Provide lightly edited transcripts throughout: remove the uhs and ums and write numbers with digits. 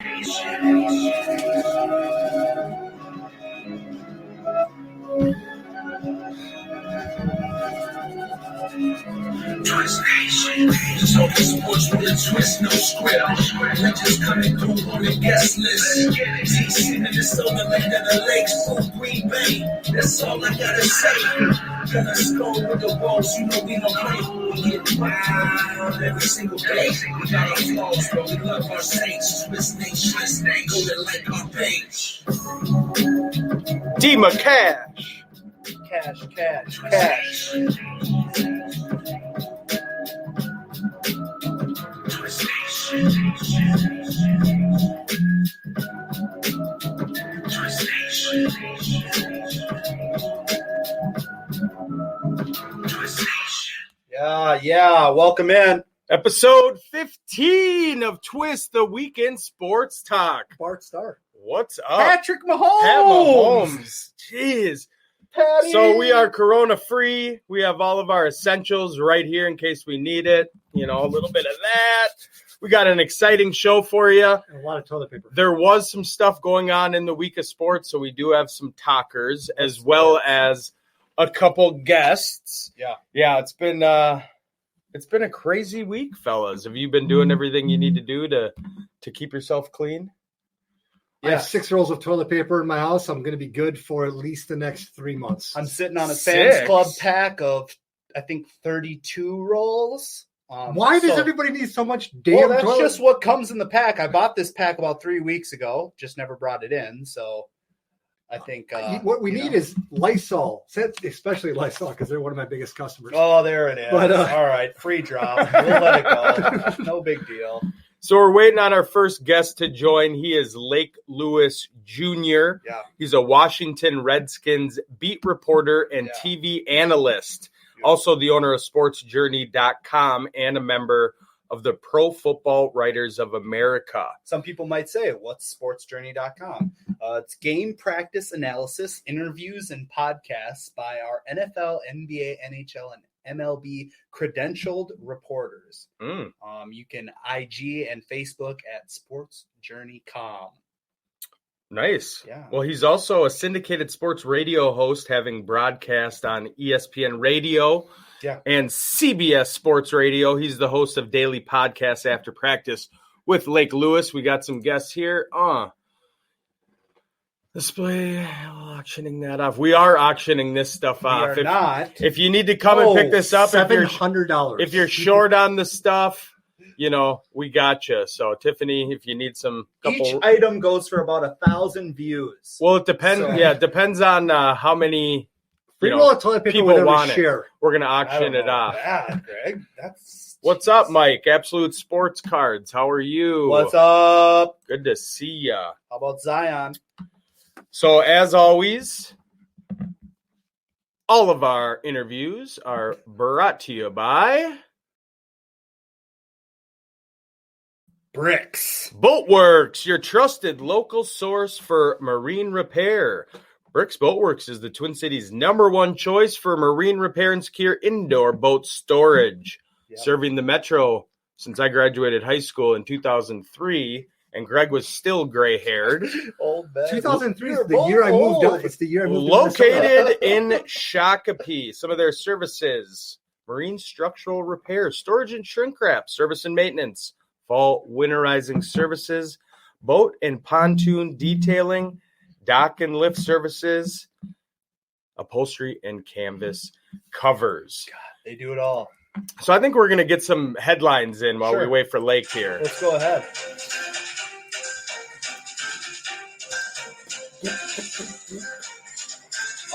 Twist Nation. Talking sports with a twist, no script. Legends coming through on the guest list. TC Minnesota, land of the lakes, from Green Bay. That's all I gotta say. Let's go with the balls, you know we don't play. We get wild every single day. We got our flaws, but we love our saints. Twist Nation, go to like our page. Dima Cash. Cash. Yeah. Welcome in. Episode 15 of Twist, the Weekend Sports Talk. Bart Starr. What's up? Patrick Mahomes. Pat Mahomes. Jeez. Patty. So we are corona-free. We have all of our essentials right here in case we need it. You know, a little bit of that. We got an exciting show for you. And a lot of toilet paper. There was some stuff going on in the week of sports, so we do have some talkers as well as a couple guests. Yeah, it's been a crazy week, fellas. Have you been doing everything you need to do to keep yourself clean? I have 6 rolls of toilet paper in my house. I'm going to be good for at least the next 3 months. I'm sitting on a 6? Sam's Club pack of, I think, 32 rolls. Why does everybody need so much damn Well, that's toilet? just what comes in the pack. I bought this pack about 3 weeks ago. Just never brought it in. So I think what we need is Lysol, especially Lysol, because they're one of my biggest customers. Oh, there it is. But, all right, free drop. We'll let it go. No big deal. So we're waiting on our first guest to join. He is Lake Lewis Jr. Yeah. He's a Washington Redskins beat reporter and TV analyst. Also the owner of SportsJourney.com and a member of the Pro Football Writers of America. Some people might say, what's SportsJourney.com? It's game practice analysis, interviews, and podcasts by our NFL, NBA, NHL, and MLB credentialed reporters. You can IG and Facebook at SportsJourney.com. Nice. Yeah. Well, he's also a syndicated sports radio host, having broadcast on ESPN Radio and CBS Sports Radio. He's the host of daily podcasts after practice with Lake Lewis. We got some guests here. Display auctioning that off. We are auctioning this stuff off. If you need to come and pick this up, $700. if you're short on the stuff, you know, we got you. So, Tiffany, if you need each item goes for about 1,000 views. Well, it depends. So, it depends on how many toilet paper people want share. It. We're going to auction it off. Yeah, Greg. What's up, Mike? Absolute Sports Cards. How are you? What's up? Good to see ya. How about Zion? So, as always, all of our interviews are brought to you by Bricks Boatworks, your trusted local source for marine repair. Bricks Boatworks is the Twin Cities' #1 choice for marine repair and secure indoor boat storage. Serving the Metro since I graduated high school in 2003, and Greg was still gray-haired. Old man. 2003 is the year I moved up. It's the year I moved Located in Shakopee. Some of their services: marine structural repair, storage and shrink wrap, service and maintenance, fall winterizing services, boat and pontoon detailing, dock and lift services, upholstery and canvas covers. God, they do it all. So I think we're going to get some headlines in while we wait for Lake here. Let's go ahead.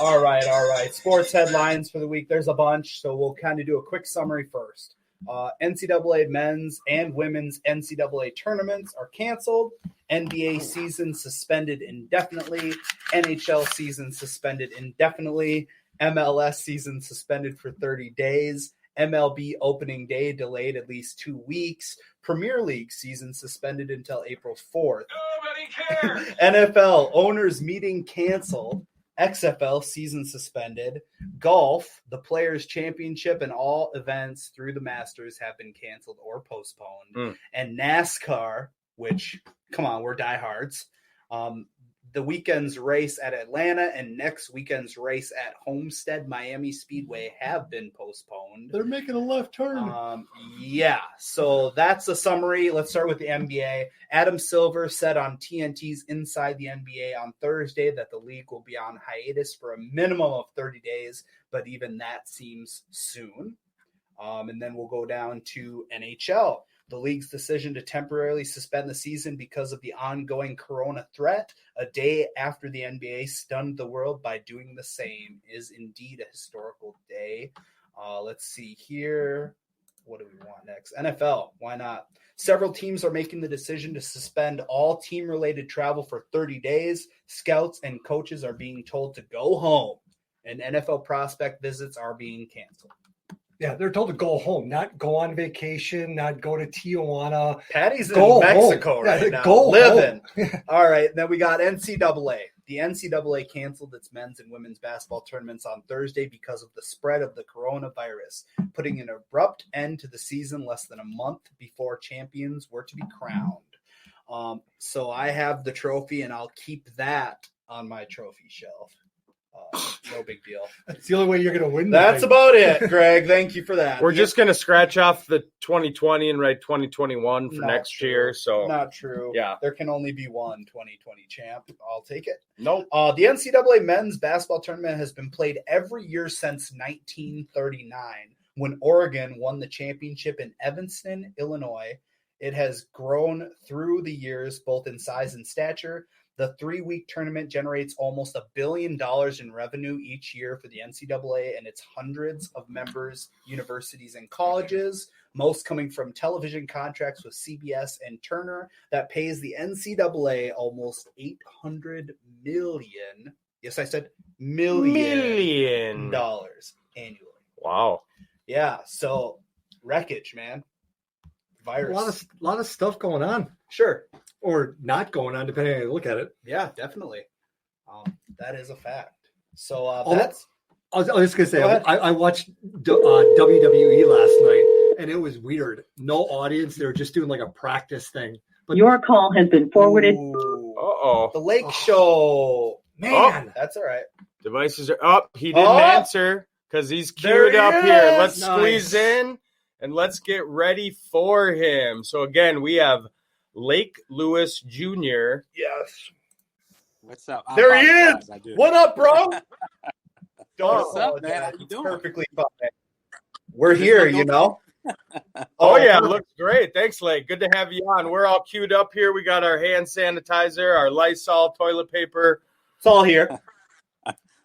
All right. Sports headlines for the week. There's a bunch, so we'll kind of do a quick summary first. NCAA men's and women's NCAA tournaments are canceled. NBA season suspended indefinitely. NHL season suspended indefinitely. MLS season suspended for 30 days. MLB opening day delayed at least 2 weeks. Premier League season suspended until April 4th. Nobody cares. NFL owners meeting canceled. XFL season suspended. Golf, the Players' Championship, and all events through the Masters have been canceled or postponed. And NASCAR which, come on, we're diehards. The weekend's race at Atlanta and next weekend's race at Homestead Miami Speedway have been postponed. They're making a left turn. Yeah, so that's a summary. Let's start with the NBA. Adam Silver said on TNT's Inside the NBA on Thursday that the league will be on hiatus for a minimum of 30 days, but even that seems soon. And then we'll go down to NHL. The league's decision to temporarily suspend the season because of the ongoing corona threat, a day after the NBA stunned the world by doing the same, is indeed a historical day. Let's see here. What do we want next? NFL. Why not? Several teams are making the decision to suspend all team-related travel for 30 days. Scouts and coaches are being told to go home, and NFL prospect visits are being canceled. Yeah, they're told to go home, not go on vacation, not go to Tijuana. Patty's in Go Mexico home. right Yeah, now, go living. home. All right, then we got NCAA. The NCAA canceled its men's and women's basketball tournaments on Thursday because of the spread of the coronavirus, putting an abrupt end to the season less than a month before champions were to be crowned. So I have the trophy, and I'll keep that on my trophy shelf. No big deal. That's the only way you're going to win. That's about it, Greg. Thank you for that. We're just going to scratch off the 2020 and write 2021 for Not next true. year. So Not true. Yeah. There can only be one 2020 champ. I'll take it. nope. The NCAA men's basketball tournament has been played every year since 1939, when Oregon won the championship in Evanston, Illinois. It has grown through the years, both in size and stature. The 3-week tournament generates almost $1 billion in revenue each year for the NCAA and its hundreds of members, universities, and colleges, most coming from television contracts with CBS and Turner that pays the NCAA almost $800 million. Yes, I said million dollars annually. Wow. Yeah, so wreckage, man. Virus. A lot of stuff going on, Sure. or not going on, depending on how you look at it. Yeah, definitely. That is a fact. So Oh, that's I was just going to say, Go ahead. I watched WWE last night, and it was weird. No audience. They were just doing like a practice thing. But Your call has been forwarded. Ooh. Uh-oh. The Lake Oh. Show. man, That's all right. Devices are up. He didn't Oh. answer because he's There queued he up here. is. Let's Nice. squeeze in and let's get ready for him. So again, we have Lake Lewis Jr. Yes. What's up? There he apologize, is. I do. What up, bro? Don't What's up, man? apologize. How you It's doing? perfectly fine. We're here, you know. Oh, yeah, looks great. Thanks, Lake. Good to have you on. We're all queued up here. We got our hand sanitizer, our Lysol toilet paper. It's all here.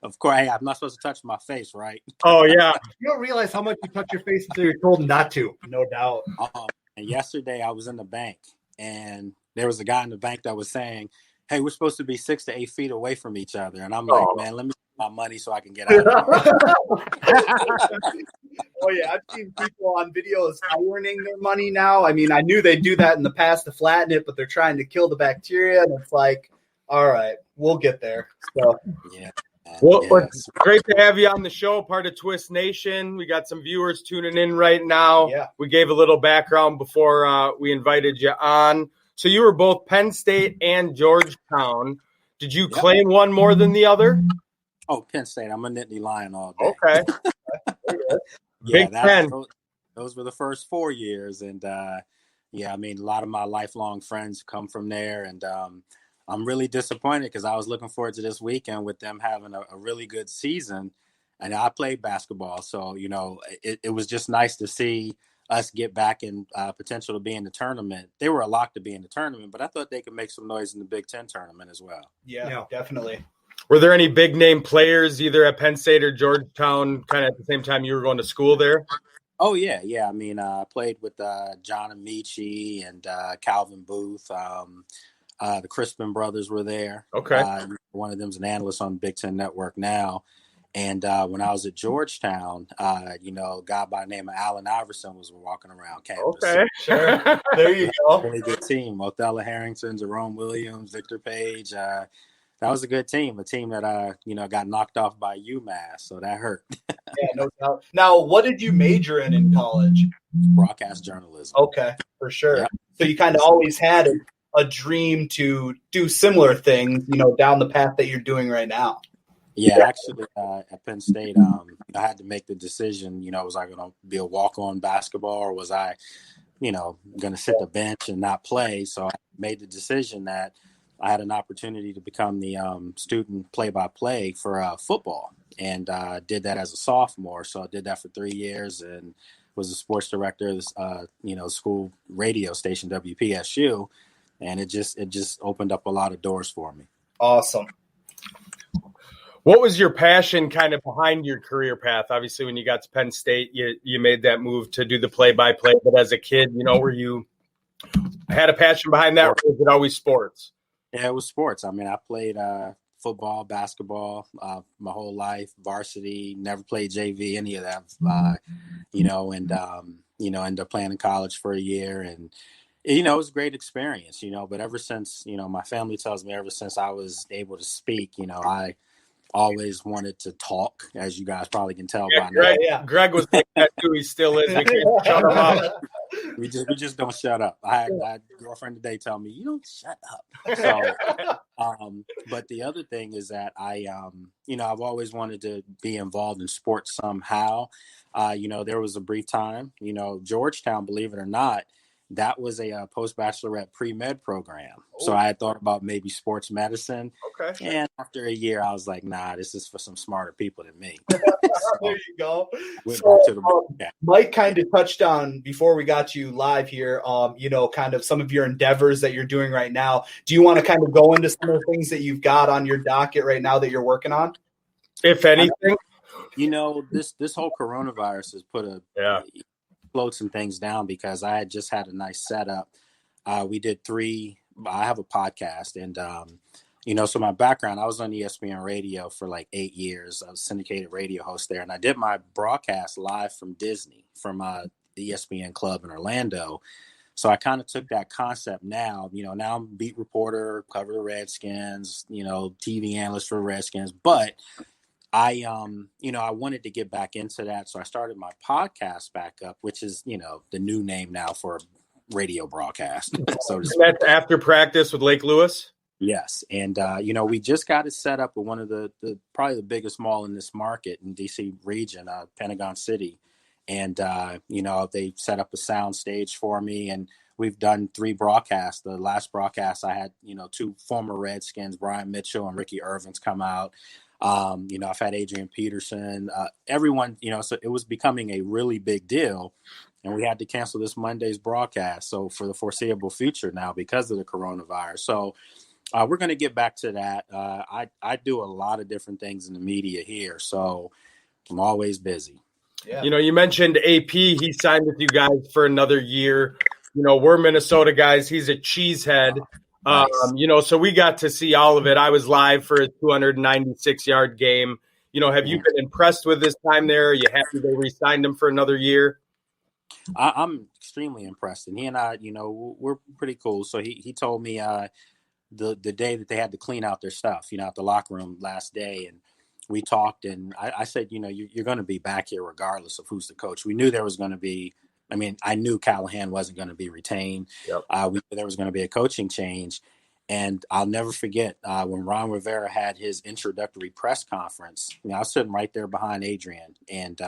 Of course, hey, I'm not supposed to touch my face, right? Oh, yeah. you don't realize how much you touch your face until you're told not to. No doubt. And yesterday I was in the bank, and there was a guy in the bank that was saying, "Hey, we're supposed to be 6 to 8 feet away from each other," and I'm like, Oh. "Man, let me get my money so I can get out." Oh yeah, I've seen people on videos ironing their money now. I mean, I knew they'd do that in the past to flatten it, but they're trying to kill the bacteria, and it's like, all right, we'll get there. So Yeah. Well, Yeah. it's great to have you on the show, part of Twist Nation. We got some viewers tuning in right now. Yeah. We gave a little background before we invited you on. So you were both Penn State and Georgetown. Did you Yep. claim one more than the other? Oh, Penn State. I'm a Nittany Lion all day. Okay. Yeah, Big Ten. those were the first 4 years, and yeah, I mean, a lot of my lifelong friends come from there, and I'm really disappointed because I was looking forward to this weekend with them having a really good season, and I played basketball, so you know, it was just nice to see us get back in potential to be in the tournament. They were a lock to be in the tournament, but I thought they could make some noise in the Big Ten tournament as well. yeah, definitely. Were there any big name players either at Penn State or Georgetown kind of at the same time you were going to school there? Oh, yeah. I mean, I played with John Amici and Calvin Booth. The Crispin brothers were there. Okay. One of them's an analyst on Big Ten Network now. And when I was at Georgetown, you know, a guy by the name of Allen Iverson was walking around campus. Okay. Sure. There you go. Really good team. Othello Harrington, Jerome Williams, Victor Page. That was a good team, a team that, you know, got knocked off by UMass. So that hurt. Yeah, no doubt. Now, what did you major in college? Broadcast journalism. Okay, for sure. Yeah. So you kind of always had a dream to do similar things, down the path that you're doing right now? Yeah, actually, at Penn State, I had to make the decision. Was I going to be a walk-on basketball, or was I, going to sit the bench and not play? So I made the decision that I had an opportunity to become the student play-by-play for football, and did that as a sophomore. So I did that for 3 years and was a sports director of this, school radio station WPSU, and it just opened up a lot of doors for me. Awesome. What was your passion kind of behind your career path? Obviously, when you got to Penn State, you made that move to do the play-by-play. But as a kid, were you had a passion behind that, or was it always sports? Yeah, it was sports. I mean, I played football, basketball my whole life, varsity, never played JV, any of that, ended up playing in college for a year. And, it was a great experience, but ever since, my family tells me ever since I was able to speak, I always wanted to talk, as you guys probably can tell by now. Greg was like that too. He still is. We can't shut him up. We just don't shut up. I had a girlfriend today tell me, you don't shut up. So, but the other thing is that I've always wanted to be involved in sports somehow. There was a brief time, Georgetown, believe it or not, that was a post-bachelorette pre-med program. Ooh. So I had thought about maybe sports medicine. Okay. And after a year, I was like, nah, this is for some smarter people than me. There you go. Mike kind of touched on, before we got you live here, kind of some of your endeavors that you're doing right now. Do you want to kind of go into some of the things that you've got on your docket right now that you're working on? If anything. This whole coronavirus has put slowed some things down, because I had just had a nice setup. We did I have a podcast, and so my background, I was on ESPN radio for like 8 years. I was a syndicated radio host there, and I did my broadcast live from Disney, from the ESPN club in Orlando. So I kind of took that concept now, now I'm beat reporter, cover the Redskins, TV analyst for Redskins, but I wanted to get back into that. So I started my podcast back up, which is, the new name now for radio broadcast. So that's After Practice with Lake Lewis? Yes. And, we just got it set up with one of the probably the biggest mall in this market in DC region, Pentagon City. And, they set up a sound stage for me, and we've done 3 broadcasts. The last broadcast I had, 2 former Redskins, Brian Mitchell and Ricky Irvins, come out. I've had Adrian Peterson, everyone, so it was becoming a really big deal, and we had to cancel this Monday's broadcast. So for the foreseeable future now, because of the coronavirus. So we're going to get back to that. I do a lot of different things in the media here, so I'm always busy. Yeah. You mentioned AP. He signed with you guys for another year. We're Minnesota guys. He's a cheesehead. Nice. So we got to see all of it. I was live for a 296-yard game. Have you been impressed with his time there? Are you happy they re-signed him for another year? I'm extremely impressed. And he and I, we're pretty cool. So he told me the day that they had to clean out their stuff, at the locker room last day. And we talked, and I said, you're going to be back here regardless of who's the coach. We knew there was going to be, I knew Callahan wasn't going to be retained. Yep. We knew there was going to be a coaching change. And I'll never forget when Ron Rivera had his introductory press conference. I was sitting right there behind Adrian, and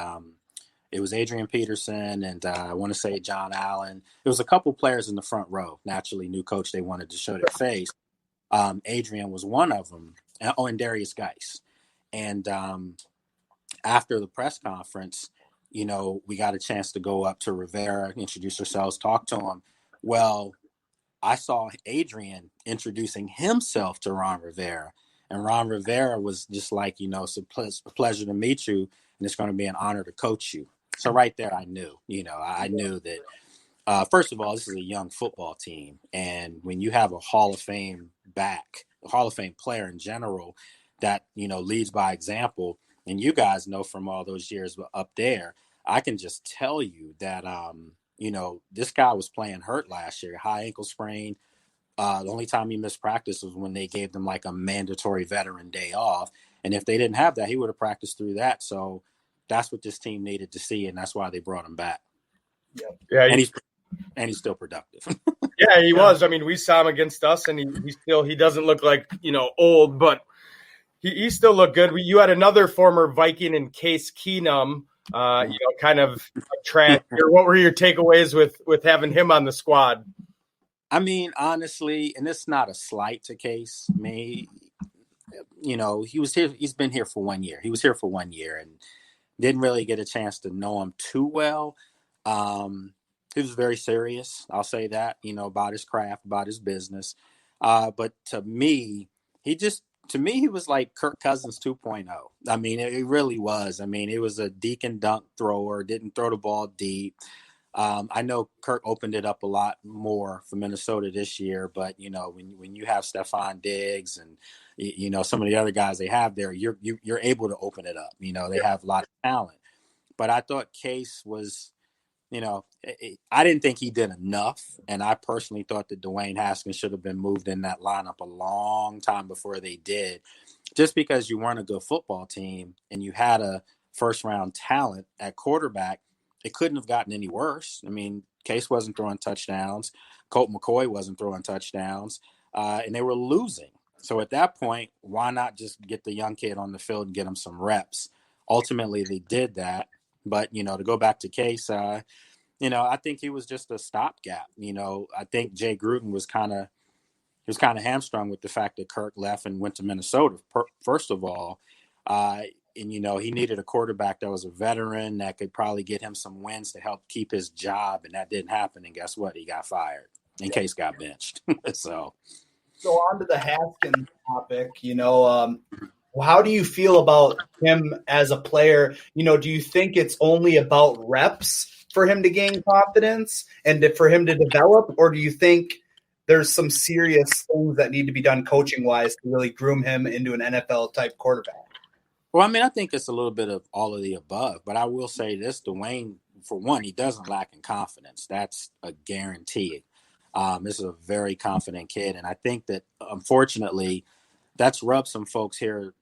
it was Adrian Peterson, and I want to say John Allen. There was a couple players in the front row. Naturally, new coach, they wanted to show their face. Adrian was one of them. And Darius Geis. And after the press conference, we got a chance to go up to Rivera, introduce ourselves, talk to him. Well, I saw Adrian introducing himself to Ron Rivera, and Ron Rivera was just like, it's a pleasure to meet you, and it's going to be an honor to coach you. So right there, I knew, I knew that, first of all, this is a young football team. And when you have a Hall of Fame player in general that, leads by example, and you guys know from all those years up there, I can just tell you that, this guy was playing hurt last year, high ankle sprain. The only time he missed practice was when they gave them like a mandatory veteran day off. And if they didn't have that, he would have practiced through that. So that's what this team needed to see, and that's why they brought him back. Yeah, and he's still productive. Yeah, he was. I mean, we saw him against us, and he doesn't look like, old, but he still looked good. You had another former Viking in Case Keenum, kind of trash. What were your takeaways with having him on the squad? I mean, honestly, and it's not a slight to Case. I mean, he was here. He's been here for 1 year. He was here for 1 year and didn't really get a chance to know him too well. He was very serious. I'll say that, about his craft, about his business. But to me, he was like Kirk Cousins 2.0. I mean, it really was. I mean, it was a deke and dunk thrower, didn't throw the ball deep. I know Kirk opened it up a lot more for Minnesota this year, but when you have Stephon Diggs and some of the other guys they have there, you're able to open it up. They have a lot of talent. But I thought Case was, I didn't think he did enough, and I personally thought that Dwayne Haskins should have been moved in that lineup a long time before they did, just because you weren't a good football team and you had a first-round talent at quarterback. It couldn't have gotten any worse. I mean, Case wasn't throwing touchdowns. Colt McCoy wasn't throwing touchdowns, and they were losing. So at that point, why not just get the young kid on the field and get him some reps? Ultimately, they did that. But, to go back to Case, I think he was just a stopgap. I think Jay Gruden was kind of hamstrung with the fact that Kirk left and went to Minnesota, first of all. And, he needed a quarterback that was a veteran that could probably get him some wins to help keep his job. And that didn't happen. And guess what? He got fired. And Case got benched. So on to the Haskins topic, how do you feel about him as a player? Do you think it's only about reps for him to gain confidence and for him to develop? Or do you think there's some serious things that need to be done coaching-wise to really groom him into an NFL-type quarterback? Well, I mean, I think it's a little bit of all of the above, but I will say this, Dwayne, for one, he doesn't lack in confidence. That's a guarantee. This is a very confident kid, and I think that, unfortunately, that's rubbed some folks here,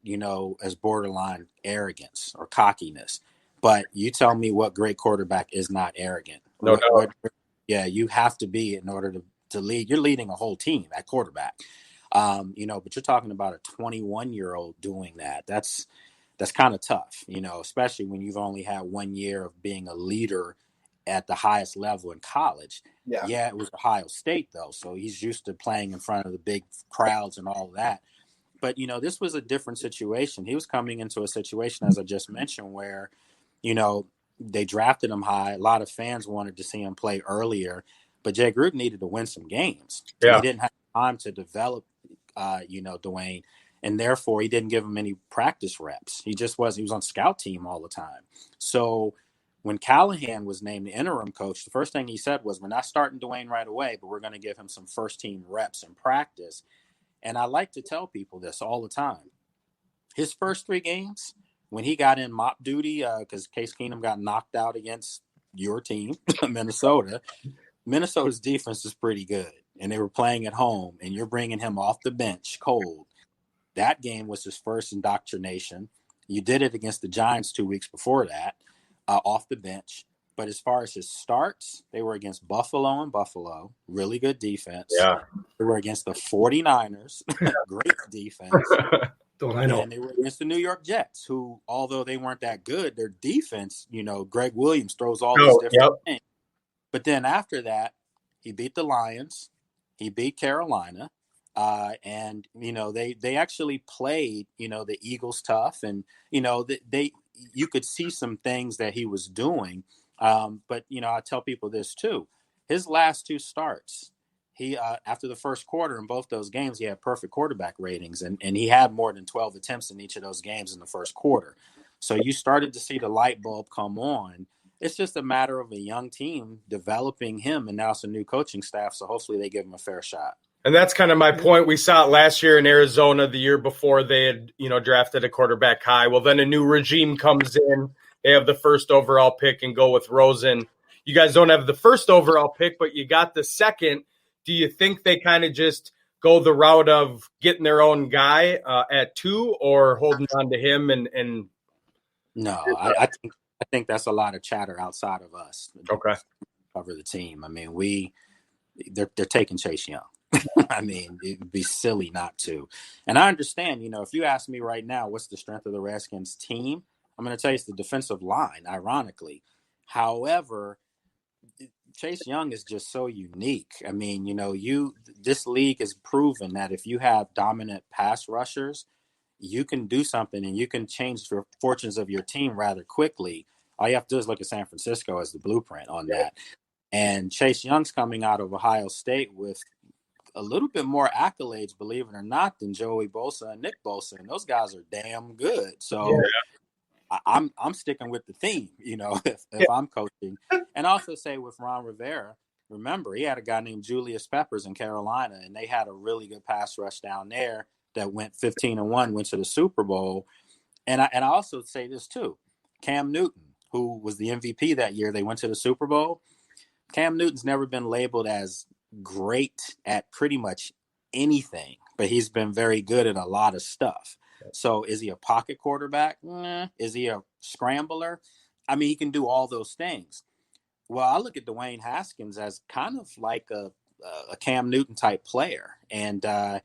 as borderline arrogance or cockiness. But you tell me what great quarterback is not arrogant. No. Yeah, you have to be in order to lead. You're leading a whole team at quarterback, but you're talking about a 21-year-old doing that. That's kind of tough, especially when you've only had 1 year of being a leader at the highest level in college. Yeah, it was Ohio State, though, so he's used to playing in front of the big crowds and all of that. But, this was a different situation. He was coming into a situation, as I just mentioned, where, they drafted him high. A lot of fans wanted to see him play earlier, but Jay Gruden needed to win some games. Yeah. He didn't have time to develop, Dwayne. And therefore, he didn't give him any practice reps. He was on scout team all the time. So when Callahan was named the interim coach, the first thing he said was, we're not starting Dwayne right away, but we're going to give him some first-team reps in practice. And I like to tell people this all the time. His first 3 games, when he got in mop duty, because Case Keenum got knocked out against your team, Minnesota, Minnesota's defense is pretty good. And they were playing at home, and you're bringing him off the bench cold. That game was his first indoctrination. You did it against the Giants 2 weeks before that, off the bench. But as far as his starts, they were against Buffalo and Buffalo, really good defense. Yeah. They were against the 49ers, great defense. Don't I know? And they were against the New York Jets, who, although they weren't that good, their defense, Greg Williams throws all these different things. But then after that, he beat the Lions. He beat Carolina. And, they actually played, the Eagles tough. And, you could see some things that he was doing. But, I tell people this too. His last 2 starts, he after the first quarter in both those games, he had perfect quarterback ratings. And he had more than 12 attempts in each of those games in the first quarter. So you started to see the light bulb come on. It's just a matter of a young team developing him. And now it's a new coaching staff. So hopefully they give him a fair shot. And that's kind of my point. We saw it last year in Arizona, the year before they had, drafted a quarterback high. Well, then a new regime comes in. They have the first overall pick and go with Rosen. You guys don't have the first overall pick, but you got the second. Do you think they kind of just go the route of getting their own guy at 2 or holding on to him? And No, I think that's a lot of chatter outside of us. Okay. Cover the team. I mean, we they're taking Chase Young. I mean, it'd be silly not to. And I understand, if you ask me right now, what's the strength of the Redskins team? I'm going to tell you it's the defensive line, ironically. However, Chase Young is just so unique. I mean, this league has proven that if you have dominant pass rushers, you can do something and you can change the fortunes of your team rather quickly. All you have to do is look at San Francisco as the blueprint on that. And Chase Young's coming out of Ohio State with a little bit more accolades, believe it or not, than Joey Bosa and Nick Bosa. And those guys are damn good. So I'm sticking with the theme, if I'm coaching. And also say with Ron Rivera, remember, he had a guy named Julius Peppers in Carolina, and they had a really good pass rush down there that went 15-1, went to the Super Bowl. And I also say this too, Cam Newton, who was the MVP that year, they went to the Super Bowl. Cam Newton's never been labeled as great at pretty much anything, but he's been very good at a lot of stuff. So is he a pocket quarterback? Is he a scrambler? I mean, he can do all those things. Well, I look at Dwayne Haskins as kind of like a Cam Newton type player. And I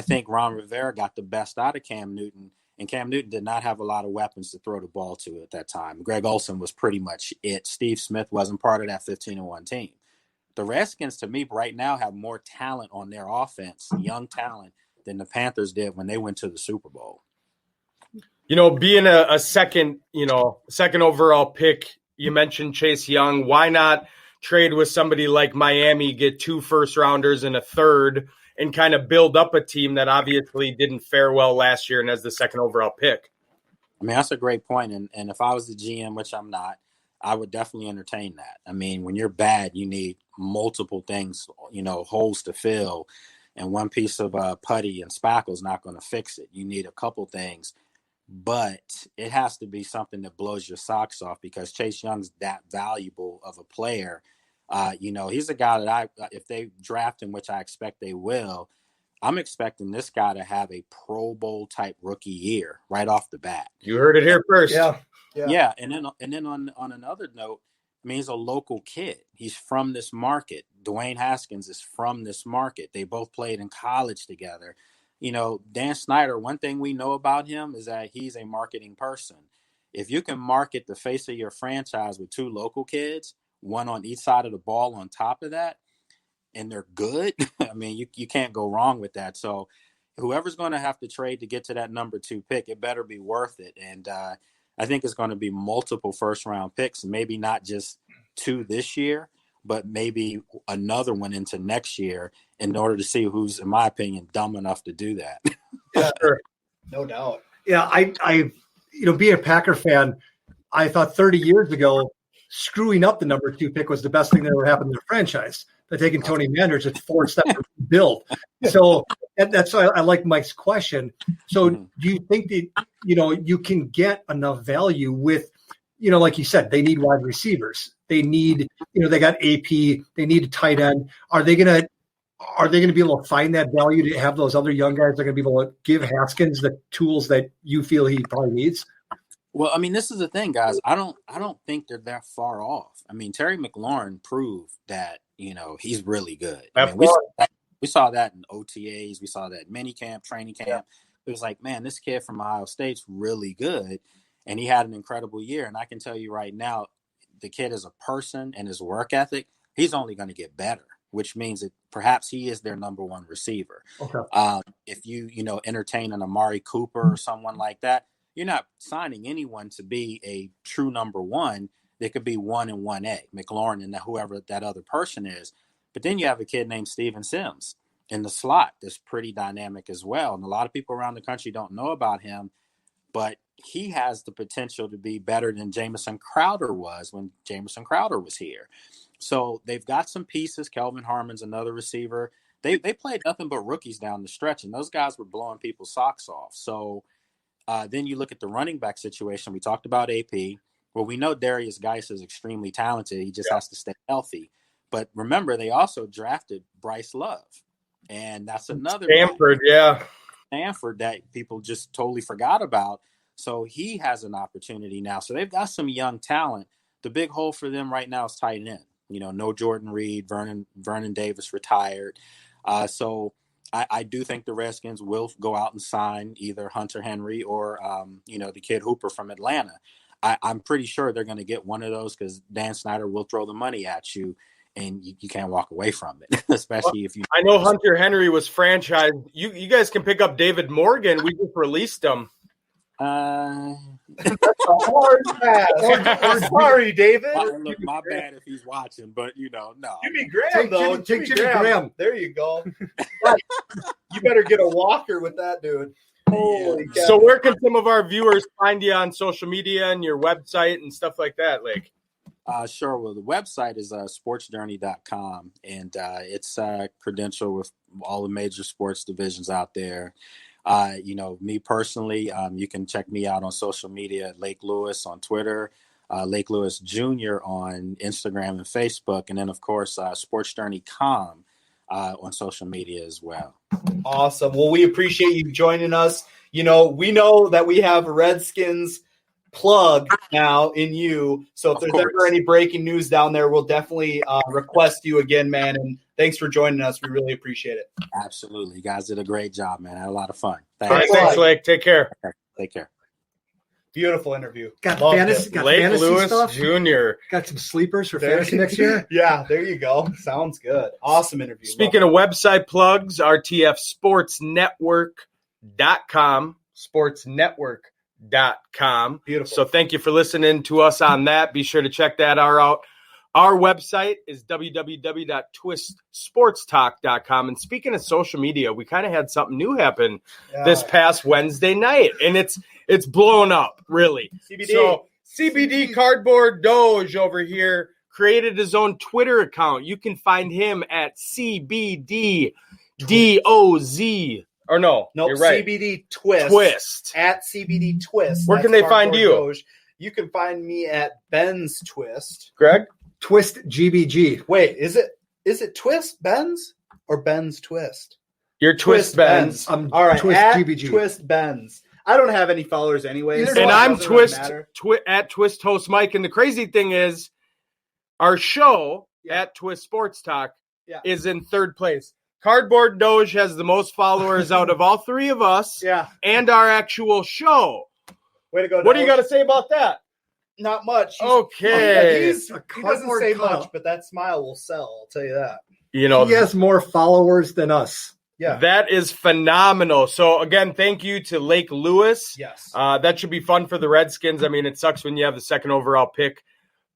think Ron Rivera got the best out of Cam Newton. And Cam Newton did not have a lot of weapons to throw the ball to at that time. Greg Olsen was pretty much it. Steve Smith wasn't part of that 15-1 team. The Redskins, to me, right now have more talent on their offense, young talent, than the Panthers did when they went to the Super Bowl. Being a second overall pick, you mentioned Chase Young. Why not trade with somebody like Miami, get 2 first-rounders and a third, and kind of build up a team that obviously didn't fare well last year and as the second overall pick? I mean, that's a great point. And if I was the GM, which I'm not, I would definitely entertain that. I mean, when you're bad, you need multiple things, holes to fill, and one piece of putty and spackle is not going to fix it. You need a couple things, but it has to be something that blows your socks off because Chase Young's that valuable of a player. He's a guy that if they draft him, which I expect they will, I'm expecting this guy to have a Pro Bowl type rookie year right off the bat. You heard it here first. Yeah. And then on another note, I mean, he's a local kid. He's from this market. Dwayne Haskins is from this market. They both played in college together. Dan Snyder, one thing we know about him is that he's a marketing person. If you can market the face of your franchise with 2 local kids, one on each side of the ball on top of that, and they're good, I mean, you can't go wrong with that. So whoever's going to have to trade to get to that number 2 pick, it better be worth it. And I think it's going to be multiple first-round picks, maybe not just 2 this year, but maybe another one into next year in order to see who's, in my opinion, dumb enough to do that. Yeah, sure. No doubt. Yeah, I being a Packer fan, I thought 30 years ago, screwing up the number 2 pick was the best thing that ever happened to the franchise. By taking Tony Manders, it's 4 steps to build. So that's why I like Mike's question. So do you think that, you can get enough value with, like you said, they need wide receivers. They need, they got AP, they need a tight end. Are they going to be able to find that value to have those other young guys that are going to be able to give Haskins the tools that you feel he probably needs? Well, I mean, this is the thing, guys. I don't think they're that far off. I mean, Terry McLaurin proved that, he's really good. I mean, we saw that in OTAs. We saw that in minicamp, training camp. Yeah. It was like, man, this kid from Ohio State's really good. And he had an incredible year. And I can tell you right now, the kid as a person and his work ethic, he's only going to get better, which means that perhaps he is their number 1 receiver. Okay. If you entertain an Amari Cooper or someone like that, you're not signing anyone to be a true number 1. They could be 1 and 1A, McLaurin and whoever that other person is. But then you have a kid named Steven Sims in the slot that's pretty dynamic as well. And a lot of people around the country don't know about him, but he has the potential to be better than Jamison Crowder was when Jamison Crowder was here. So they've got some pieces. Kelvin Harmon's another receiver. They played nothing but rookies down the stretch, and those guys were blowing people's socks off. So then you look at the running back situation. We talked about AP. Well, we know Darius Geis is extremely talented. He just has to stay healthy. But remember, they also drafted Bryce Love. And that's another Stanford that people just totally forgot about. So he has an opportunity now. So they've got some young talent. The big hole for them right now is tight end. no Jordan Reed, Vernon Davis retired. So I do think the Redskins will go out and sign either Hunter Henry or, the kid Hooper from Atlanta. I'm pretty sure they're going to get one of those because Dan Snyder will throw the money at you and you can't walk away from it, especially if you. I know Hunter Henry was franchised. You guys can pick up David Morgan. We just released him. That's a hard pass. Sorry, David. Look, my bad if he's watching, but no. Jimmy Graham, though. Take Jimmy Graham. There you go. You better get a walker with that dude. Holy cow. So where can some of our viewers find you on social media and your website and stuff like that, Lake? Sure. Well, the website is sportsjourney.com, and it's credentialed with all the major sports divisions out there. Me personally, you can check me out on social media at Lake Lewis on Twitter, Lake Lewis Jr. on Instagram and Facebook, and then, of course, Sports Journey Com on social media as well. Awesome. Well, we appreciate you joining us. We know that we have a Redskins plug now in you. So if there's ever any breaking news down there, we'll definitely request you again, man. And thanks for joining us. We really appreciate it. Absolutely. You guys did a great job, man. I had a lot of fun. All right, thanks, Lake. Take care. Take care. Beautiful interview. Got Loved fantasy, it. got Lake fantasy Lewis stuff. Jr. Got some sleepers for fantasy next year. Yeah, there you go. Sounds good. Awesome interview. Speaking of website plugs, rtfsportsnetwork.com, sportsnetwork.com. Beautiful. So thank you for listening to us on that. Be sure to check that out. Our website is www.twistsportstalk.com. And speaking of social media, we kind of had something new happen this past Wednesday night, and it's blown up, really. CBD. So CBD Cardboard Doge over here created his own Twitter account. You can find him at CBDDOZ. Or no, nope, you're right. CBD Twist. Twist. At CBD Twist. Where can they find you? Doge. You can find me at Ben's Twist. Greg? Twist GBG. Wait, is it Twist Ben's or Ben's Twist? You're Twist Benz. I'm All right, Twist at GBG. Twist Ben's. I don't have any followers anyway. Either so And it I'm doesn't really Twist matter. at Twist Host Mike. And the crazy thing is, our show at Twist Sports Talk is in third place. Cardboard Doge has the most followers out of all three of us and our actual show. Way to go, What do you Doge. got to say about that? Not much. Okay. He doesn't say much, but that smile will sell. I'll tell you that. You know, He has more followers than us. Yeah. that is phenomenal. So, again, thank you to Lake Lewis. Yes. That should be fun for the Redskins. I mean, it sucks when you have the second overall pick,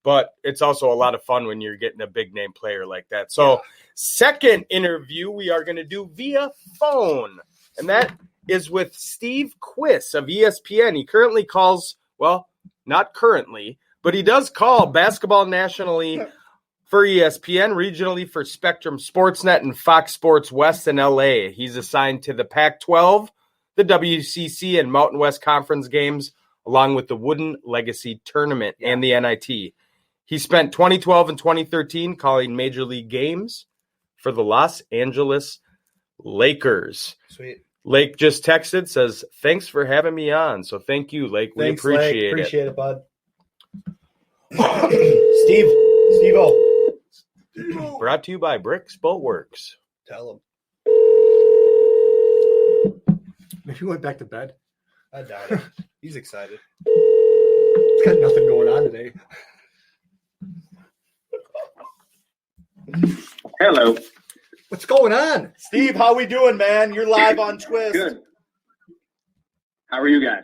but it's also a lot of fun when you're getting a big-name player like that. So, second interview we are going to do via phone, and that is with Steve Quiss of ESPN. He currently calls, well, not currently, but he does call basketball nationally for ESPN, regionally for Spectrum Sportsnet and Fox Sports West in LA. He's assigned to the Pac-12, the WCC, and Mountain West Conference games, along with the Wooden Legacy Tournament and the NIT. He spent 2012 and 2013 calling major league games for the Los Angeles Lakers. Sweet. Lake just texted, says, thanks for having me on. So thank you, Lake. We Thanks, appreciate Lake. it. Appreciate it, bud. Steve-O. Brought to you by Bricks Boatworks. Tell him. Maybe he went back to bed. I doubt it. He's excited. He's got nothing going on today. Hello. What's going on? Steve, how we doing, man? You're live on Twist. Good. How are you guys?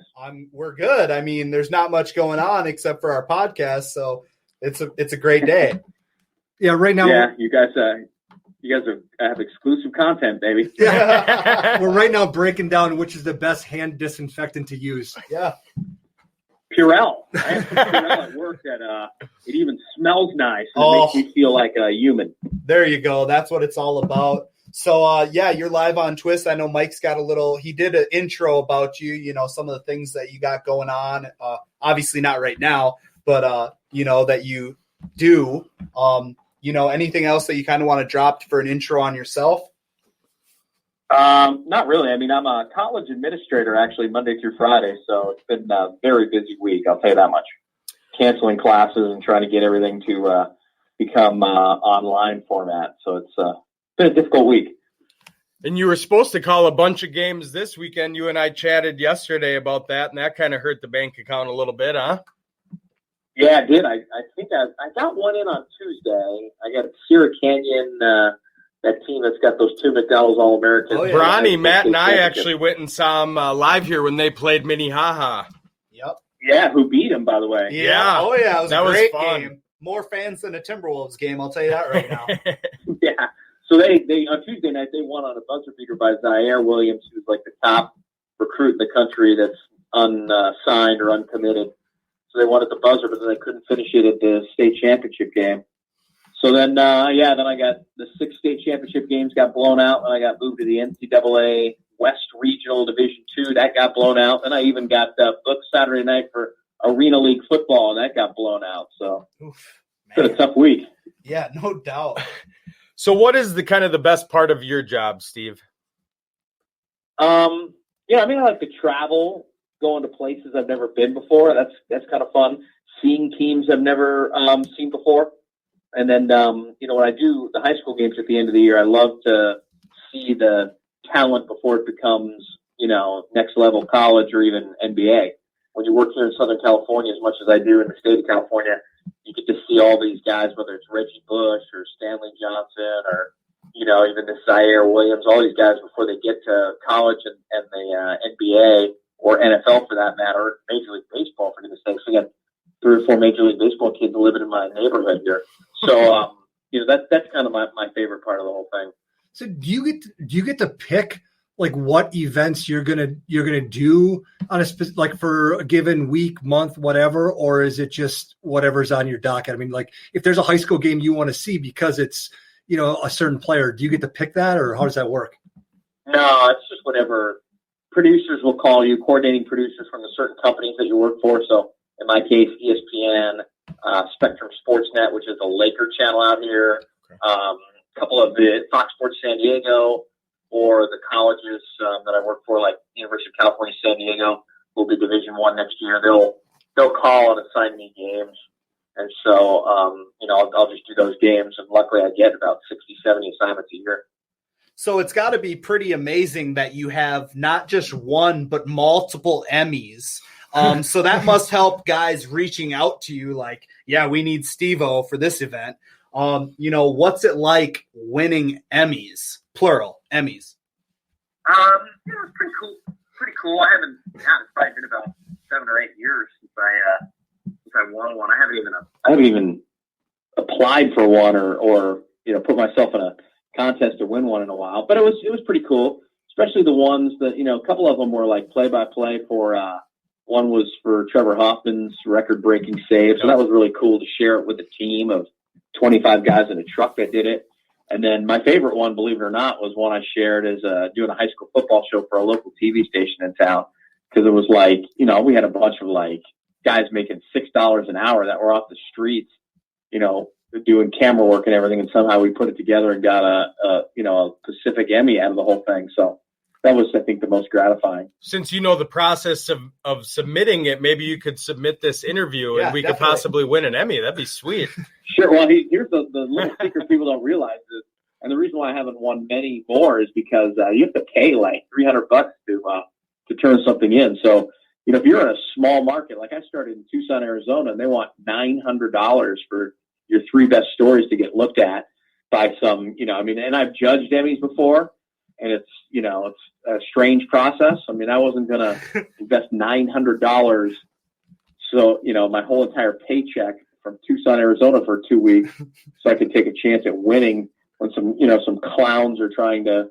We're good. I mean, there's not much going on except for our podcast, so it's a great day. Yeah, right now. Yeah, you guys have exclusive content, baby. We're right now breaking down which is the best hand disinfectant to use. Yeah. Purell. I have some Purell at work that it even smells nice and Oh. it makes me feel like a human. There you go. That's what it's all about. So, you're live on Twist. I know Mike's got he did an intro about you, some of the things that you got going on. Obviously not right now, but, that you do. Anything else that you kind of want to drop for an intro on yourself? Not really. I mean, I'm a college administrator actually Monday through Friday, so it's been a very busy week. I'll tell you that much. Canceling classes and trying to get everything to become online format. So it's been a difficult week. And you were supposed to call a bunch of games this weekend. You and I chatted yesterday about that, and that kind of hurt the bank account a little bit, huh? Yeah, I did. I think I got one in on Tuesday. I got Sierra Canyon, that team that's got those two McDonald's All-Americans. Oh, yeah. Bronny, Matt, and I actually went and saw them live here when they played Minnehaha. Yep. Yeah, who beat him, by the way. Yeah. Oh, yeah. It was That a was great fun. game. More fans than a Timberwolves game, I'll tell you that right now. Yeah. So they on Tuesday night, they won on a buzzer beater by Zaire Williams, who's like the top recruit in the country that's unsigned or uncommitted. So they won at the buzzer, but then they couldn't finish it at the state championship game. So then, then I got the 6 state championship games got blown out, and I got moved to the NCAA West Regional Division II. That got blown out. And I even got booked Saturday night for Arena League football, and that got blown out. So it's been a tough week. Yeah, no doubt. So what is the kind of the best part of your job, Steve? Yeah, I mean, I like to travel, going to places I've never been before. That's kind of fun. Seeing teams I've never seen before. And then, when I do the high school games at the end of the year, I love to see the talent before it becomes, next level college or even NBA. When you work here in Southern California, as much as I do in the state of California, you get to see all these guys, whether it's Reggie Bush or Stanley Johnson or, even this Zaire Williams, all these guys before they get to college and the NBA or NFL for that matter, or Major League Baseball for goodness sakes. We got 3 or 4 Major League Baseball kids living in my neighborhood here. So, that's kind of my favorite part of the whole thing. So do you get to pick like what events you're gonna do on like for a given week, month, whatever, or is it just whatever's on your docket? I mean, like if there's a high school game you want to see because it's a certain player, do you get to pick that, or how does that work? No, it's just whatever. Producers will call you, coordinating producers from the certain companies that you work for. So in my case, ESPN, Spectrum Sportsnet, which is a Laker channel out here, a couple of the Fox Sports San Diego, or the colleges that I work for, like University of California, San Diego, will be Division I next year. They'll call and assign me games. And so, I'll just do those games. And luckily I get about 60, 70 assignments a year. So it's got to be pretty amazing that you have not just one, but multiple Emmys. So that must help guys reaching out to you like, yeah, we need Steve-O for this event. What's it like winning Emmys, plural Emmys? It was pretty cool. Pretty cool. It's probably been about 7 or 8 years since I won one. I haven't even applied for one or put myself in a contest to win one in a while. But it was pretty cool, especially the ones that a couple of them were like play-by-play for. One was for Trevor Hoffman's record-breaking save, so that was really cool to share it with a team of 25 guys in a truck that did it. And then my favorite one, believe it or not, was one I shared as doing a high school football show for a local TV station in town, because it was like, we had a bunch of like guys making $6 an hour that were off the streets, doing camera work and everything, and somehow we put it together and got a Pacific Emmy out of the whole thing. So that was, I think, the most gratifying. Since you know the process of submitting it, maybe you could submit this interview and we could possibly win an Emmy. That'd be sweet. Sure. Well, here's the little secret people don't realize is, and the reason why I haven't won many more is because you have to pay like $300 to turn something in. So, if you're in a small market, like I started in Tucson, Arizona, and they want $900 for your 3 best stories to get looked at by some, and I've judged Emmys before. And it's a strange process. I mean, I wasn't going to invest $900. So, my whole entire paycheck from Tucson, Arizona for 2 weeks so I could take a chance at winning when some clowns are trying to,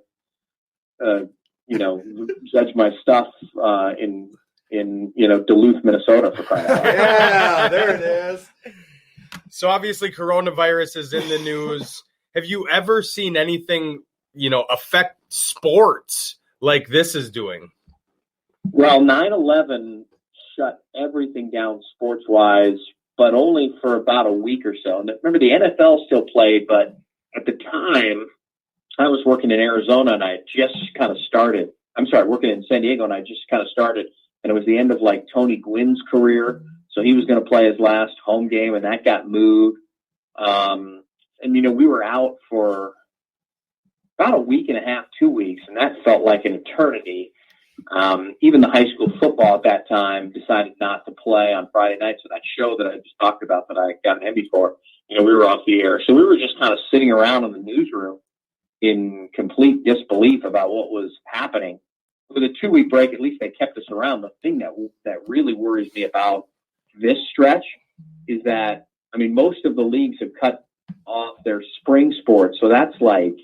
judge my stuff in Duluth, Minnesota for crying out loud. Yeah, there it is. So obviously coronavirus is in the news. Have you ever seen anything affect sports like this is doing? Well, 9/11 shut everything down sports-wise, but only for about a week or so. And remember, the NFL still played, but at the time, I was working in Arizona, and I just kind of started. Working in San Diego, and I just kind of started. And it was the end of, like, Tony Gwynn's career, so he was going to play his last home game, and that got moved. And, we were out for about a week and a half, 2 weeks, and that felt like an eternity. Even the high school football at that time decided not to play on Friday nights. So that show that I just talked about that I got an Emmy for, we were off the air. So we were just kind of sitting around in the newsroom in complete disbelief about what was happening. With a 2-week break, at least they kept us around. The thing that really worries me about this stretch is that, most of the leagues have cut off their spring sports. So that's like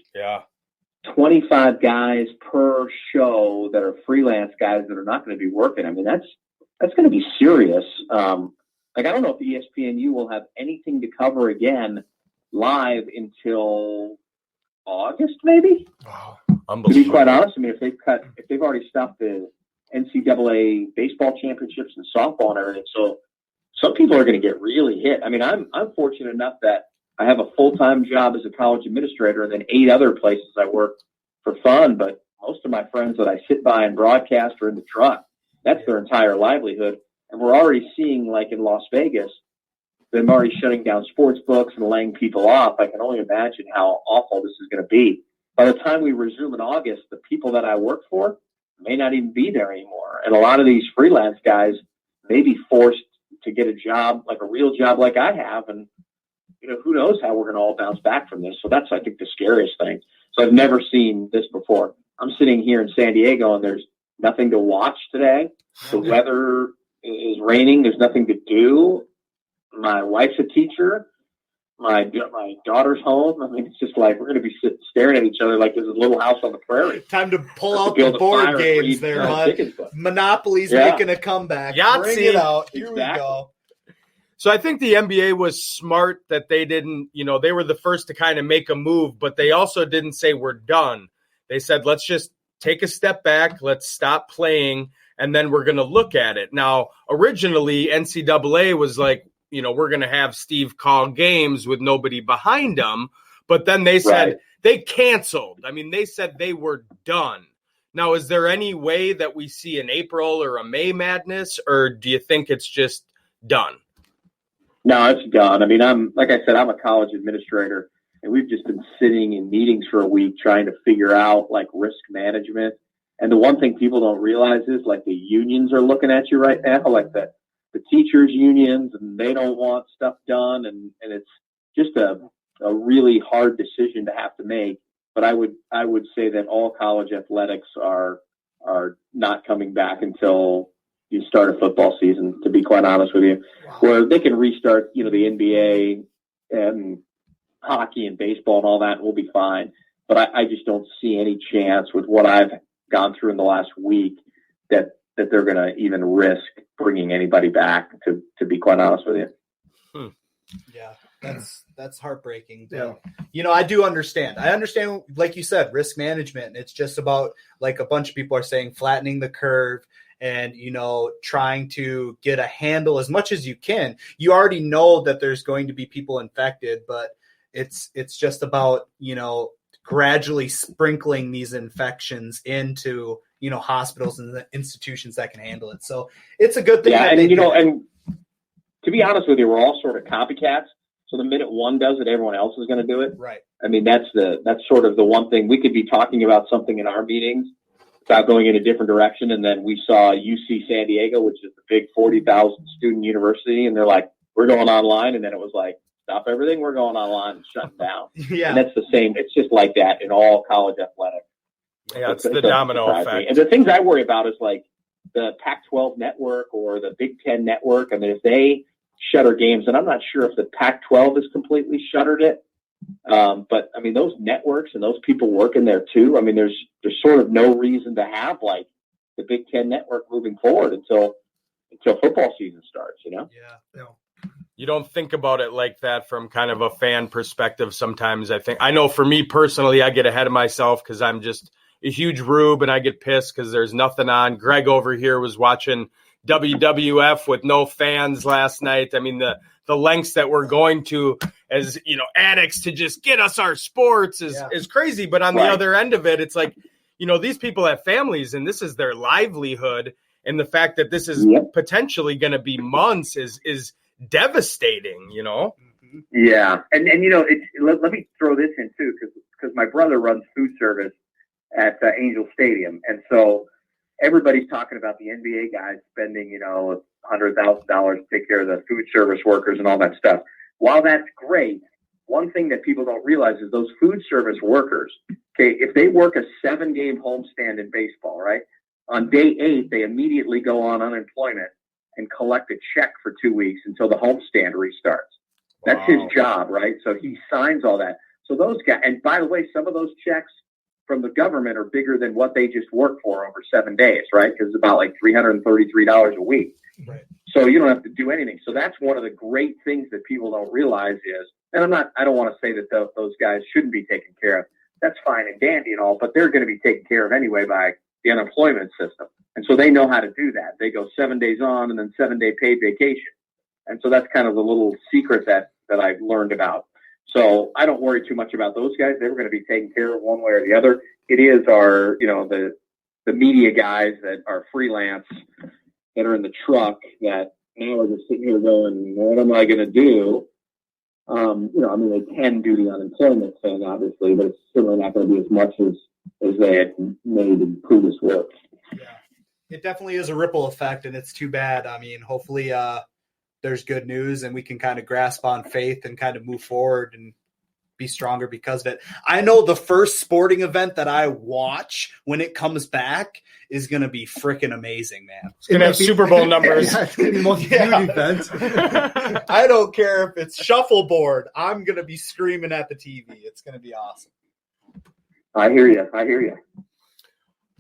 25 guys per show that are freelance guys that are not going to be working. That's going to be serious. I don't know if ESPNU will have anything to cover again live until August, maybe. Wow, to be quite honest, if they've already stopped the NCAA baseball championships and softball and everything, so some people are going to get really hit. I'm fortunate enough that I have a full-time job as a college administrator and then 8 other places I work for fun. But most of my friends that I sit by and broadcast are in the truck. That's their entire livelihood. And we're already seeing, like in Las Vegas, them already shutting down sports books and laying people off. I can only imagine how awful this is going to be. By the time we resume in August, the people that I work for may not even be there anymore. And a lot of these freelance guys may be forced to get a job, like a real job like I have. And who knows how we're going to all bounce back from this. So that's, I think, the scariest thing. So I've never seen this before. I'm sitting here in San Diego and there's nothing to watch today. The weather is raining. There's nothing to do. My wife's a teacher. My daughter's home. It's just like we're going to be sitting staring at each other like there's a little house on the prairie. Time to pull out the board games there, bud. Monopoly's making a comeback. Yahtzee. Bring it out. Here we go. So I think the NBA was smart that they didn't, they were the first to kind of make a move, but they also didn't say we're done. They said, let's just take a step back. Let's stop playing. And then we're going to look at it. Now, originally NCAA was like, we're going to have Steve call games with nobody behind them. But then they said they canceled. They said they were done. Now, is there any way that we see an April or a May madness, or do you think it's just done? No, it's done. I'm a college administrator, and we've just been sitting in meetings for a week trying to figure out like risk management. And the one thing people don't realize is like the unions are looking at you right now, like the teachers unions, and they don't want stuff done. And it's just a really hard decision to have to make. But I would say that all college athletics are not coming back until you start a football season, to be quite honest with you, where they can restart, the NBA and hockey and baseball and all that, and we'll be fine. But I just don't see any chance with what I've gone through in the last week that they're going to even risk bringing anybody back, to be quite honest with you. Yeah, that's heartbreaking. Yeah. I do understand. I understand, like you said, risk management. It's just about, like a bunch of people are saying, flattening the curve and, trying to get a handle as much as you can. You already know that there's going to be people infected, but it's just about, gradually sprinkling these infections into, hospitals and the institutions that can handle it. So it's a good thing. Yeah, and to be honest with you, we're all sort of copycats. So the minute one does it, everyone else is going to do it. Right. That's sort of the one thing. We could be talking about something in our meetings without going in a different direction. And then we saw UC San Diego, which is the big 40,000 student university. And they're like, we're going online. And then it was like, stop everything. We're going online and shutting down. Yeah. And that's the same. It's just like that in all college athletics. Yeah, it's the domino effect. And the things I worry about is like the Pac-12 network or the Big Ten network. If they shutter games, and I'm not sure if the Pac-12 has completely shuttered it, but those networks and those people working there too. There's sort of no reason to have like the Big Ten network moving forward until football season starts. Yeah. You don't think about it like that from kind of a fan perspective. Sometimes I know for me personally, I get ahead of myself because I'm just a huge rube and I get pissed because there's nothing on. Greg over here was watching WWF with no fans last night. The lengths that we're going to as, addicts to just get us our sports is crazy. But on the other end of it, it's like, these people have families and this is their livelihood. And the fact that this is potentially going to be months is devastating, Yeah, and let me throw this in too, because my brother runs food service at Angel Stadium, and so everybody's talking about the NBA guys spending $100,000 to take care of the food service workers and all that stuff. While that's great, one thing that people don't realize is those food service workers. Okay, if they work a 7-game homestand in baseball, right? On day 8, they immediately go on unemployment and collect a check for 2 weeks until the homestand restarts. That's his job, right? So he signs all that. So those guys, and by the way, some of those checks from the government are bigger than what they just work for over 7 days, right? Because it's about like $333 a week. Right. So you don't have to do anything. So that's one of the great things that people don't realize is, and I don't want to say that those guys shouldn't be taken care of. That's fine and dandy and all, but they're going to be taken care of anyway by the unemployment system. And so they know how to do that. They go 7 days on and then 7-day paid vacation. And so that's kind of the little secret that I've learned about. So I don't worry too much about those guys. They're going to be taken care of one way or the other. It is our, the media guys that are freelance that are in the truck that now are just sitting here going, what am I going to do? They can do the unemployment thing, obviously, but it's certainly not going to be as much as they had made in previous work. Yeah, it definitely is a ripple effect, and it's too bad. I mean, hopefully there's good news and we can kind of grasp on faith and kind of move forward and be stronger because of it. I know the first sporting event that I watch when it comes back is going to be freaking amazing, man. It's going to have Super Bowl numbers. Yeah, it's going to be the most viewed event. I don't care if it's shuffleboard. I'm going to be screaming at the TV. It's going to be awesome. I hear you.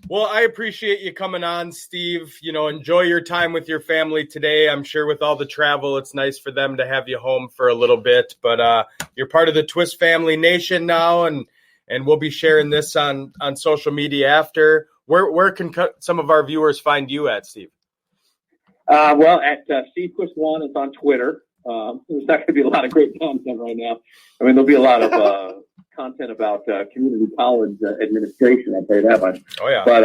Well, I appreciate you coming on, Steve. Enjoy your time with your family today. I'm sure with all the travel, it's nice for them to have you home for a little bit. But you're part of the Twist Family Nation now, and we'll be sharing this on social media after. Where can some of our viewers find you at, Steve? Well, at Steve Twist 1 is on Twitter. There's not going to be a lot of great content right now. I mean, there'll be a lot of content about community college administration. I'll tell you that much. Oh yeah. But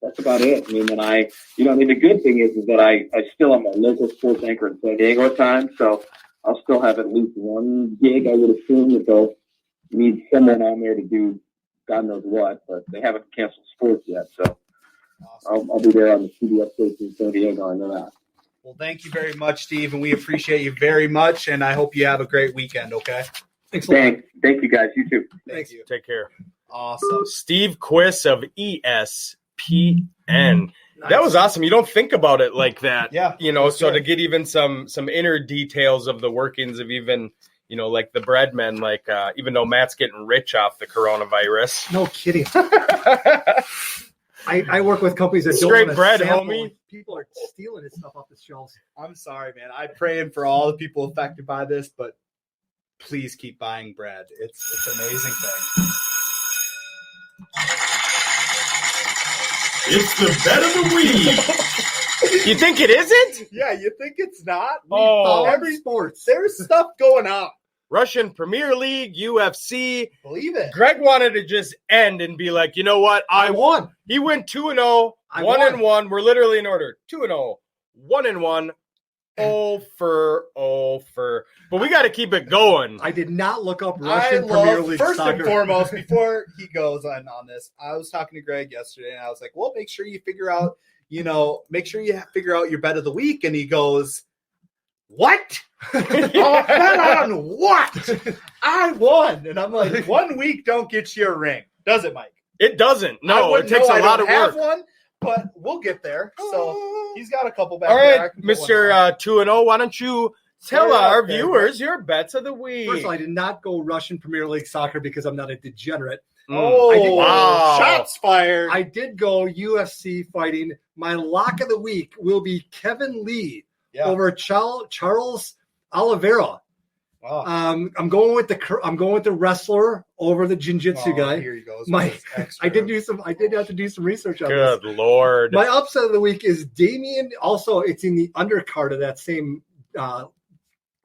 that's about it. I mean, the good thing is that I still am a local sports anchor in San Diego at times, so I'll still have at least one gig. I would assume that they'll need someone on there to do God knows what, but they haven't canceled sports yet, so awesome. I'll be there on the CBS station in San Diego. I know that. Well, thank you very much, Steve, and we appreciate you very much, and I hope you have a great weekend, okay? Thanks a lot. Thank you, guys. You too. Thank you. Take care. Awesome. Steve Quiss of ESPN. Nice. That was awesome. You don't think about it like that. Yeah. So to get even some inner details of the workings of even, like the breadmen, like even though Matt's getting rich off the coronavirus. No kidding. I work with companies that Straight don't bread, sample. homie. People are stealing his stuff off the shelves. I'm sorry, man. I'm praying for all the people affected by this, but please keep buying bread. It's an amazing thing. It's the bet of the week. You think it isn't? Yeah, you think it's not? Every sports. There's stuff going on. Russian Premier League, UFC. Believe it. Greg wanted to just end and be like, you know what? I won. He went 2-0, I 1-1. We're literally in order. 2-0, 1-1. 0 for. But we got to keep it going. I did not look up Russian Premier League first soccer. and foremost, before he goes on this, I was talking to Greg yesterday, and I was like, well, make sure you figure out your bet of the week. And he goes, what? Oh, bet on what? I won. And I'm like, 1 week don't get you a ring. Does it, Mike? It doesn't. No, it takes a lot of work. One, but we'll get there. So he's got a couple back All there. right, Mr. 2-0, why don't you tell our viewers your bets of the week? First of all, I did not go Russian Premier League soccer because I'm not a degenerate. Oh, I did- wow. Shots fired. I did go UFC fighting. My lock of the week will be Kevin Lee over Charles Oliveira. Wow. I'm going with the wrestler over the jiu-jitsu guy. Here he goes. I did have to do some research on Good this. Lord. My upset of the week is Damian. Also, it's in the undercard of that same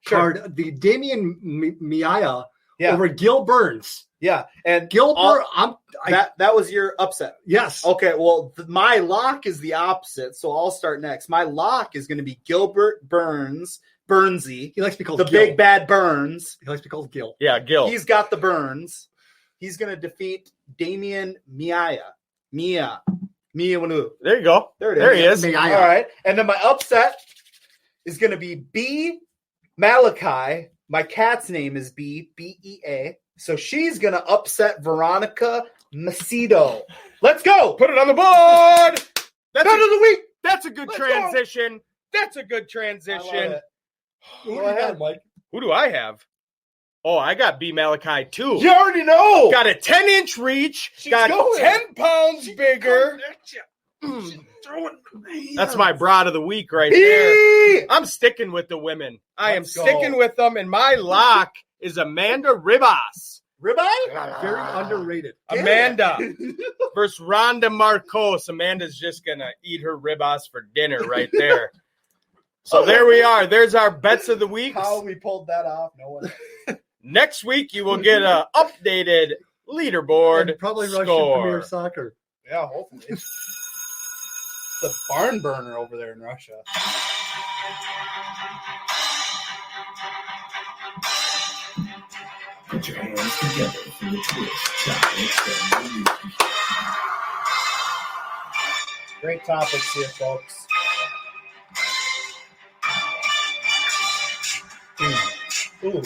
card. The Damian Miaya over Gil Burns. Yeah, and Gil Burns. That was your upset. Yes. Okay, well, my lock is the opposite, so I'll start next. My lock is going to be Gilbert Burns Burnsy, He likes to be called the Gil. big bad Burns. He likes to be called Gil. Yeah, Gil. He's got the Burns. He's going to defeat Damian Mia Wanu. There you go. There it is. There he is. Miaya. All right. And then my upset is going to be B. Malachi. My cat's name is B-E-A. So she's going to upset Veronica Macedo. Let's go. Put it on the board. That's Bet of the week. That's a good Let's transition. That's a good I transition. love it. Who Go do you ahead, got? Mike. Who do I have? Oh, I got B Malachi too. You already know. Got a 10-inch reach. She's got going. 10 pounds bigger. That's my broad of the week right there. B. I'm sticking with the women. I am Let's go. sticking with them, and my lock is Amanda Ribas. Ribeye? Very underrated. Amanda versus Rhonda Marcos. Amanda's just going to eat her ribas for dinner right there. So there we are. There's our bets of the week. How we pulled that off, no one knows. Next week, you will get a updated leaderboard And probably Russian score. Premier Soccer. Yeah, hopefully. The barn burner over there in Russia. Put your hands together for the twist. Topics of the week. Great topics here, folks. Ooh.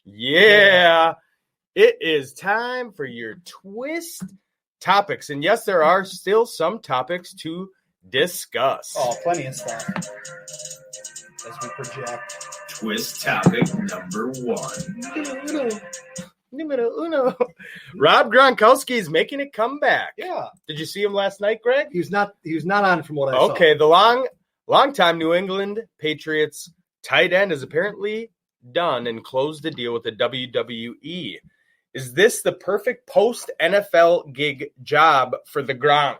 Yeah. It is time for your twist topics. And yes, there are still some topics to discuss. Oh, plenty of stuff. As we project. Twist topic number 1. Numero uno. Rob Gronkowski is making a comeback. Yeah. Did you see him last night, Greg? He was not on from what I saw. Okay, the long-time New England Patriots tight end is apparently done and closed the deal with the WWE. Is this the perfect post-NFL gig job for the Gronk?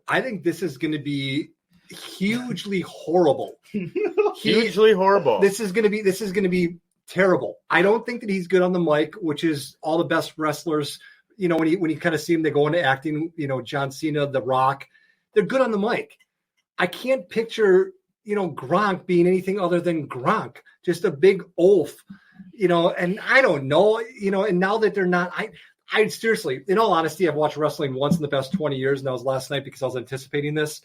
I think this is going to be hugely horrible. Hugely horrible. This is going to be terrible. I don't think that he's good on the mic, which is all the best wrestlers. You know, when you kind of see them, they go into acting. You know, John Cena, The Rock, they're good on the mic. I can't picture, you know, Gronk being anything other than Gronk, just a big oaf. You know, and I don't know. You know, and now that they're not, I seriously, in all honesty, I've watched wrestling once in the past 20 years, and that was last night because I was anticipating this.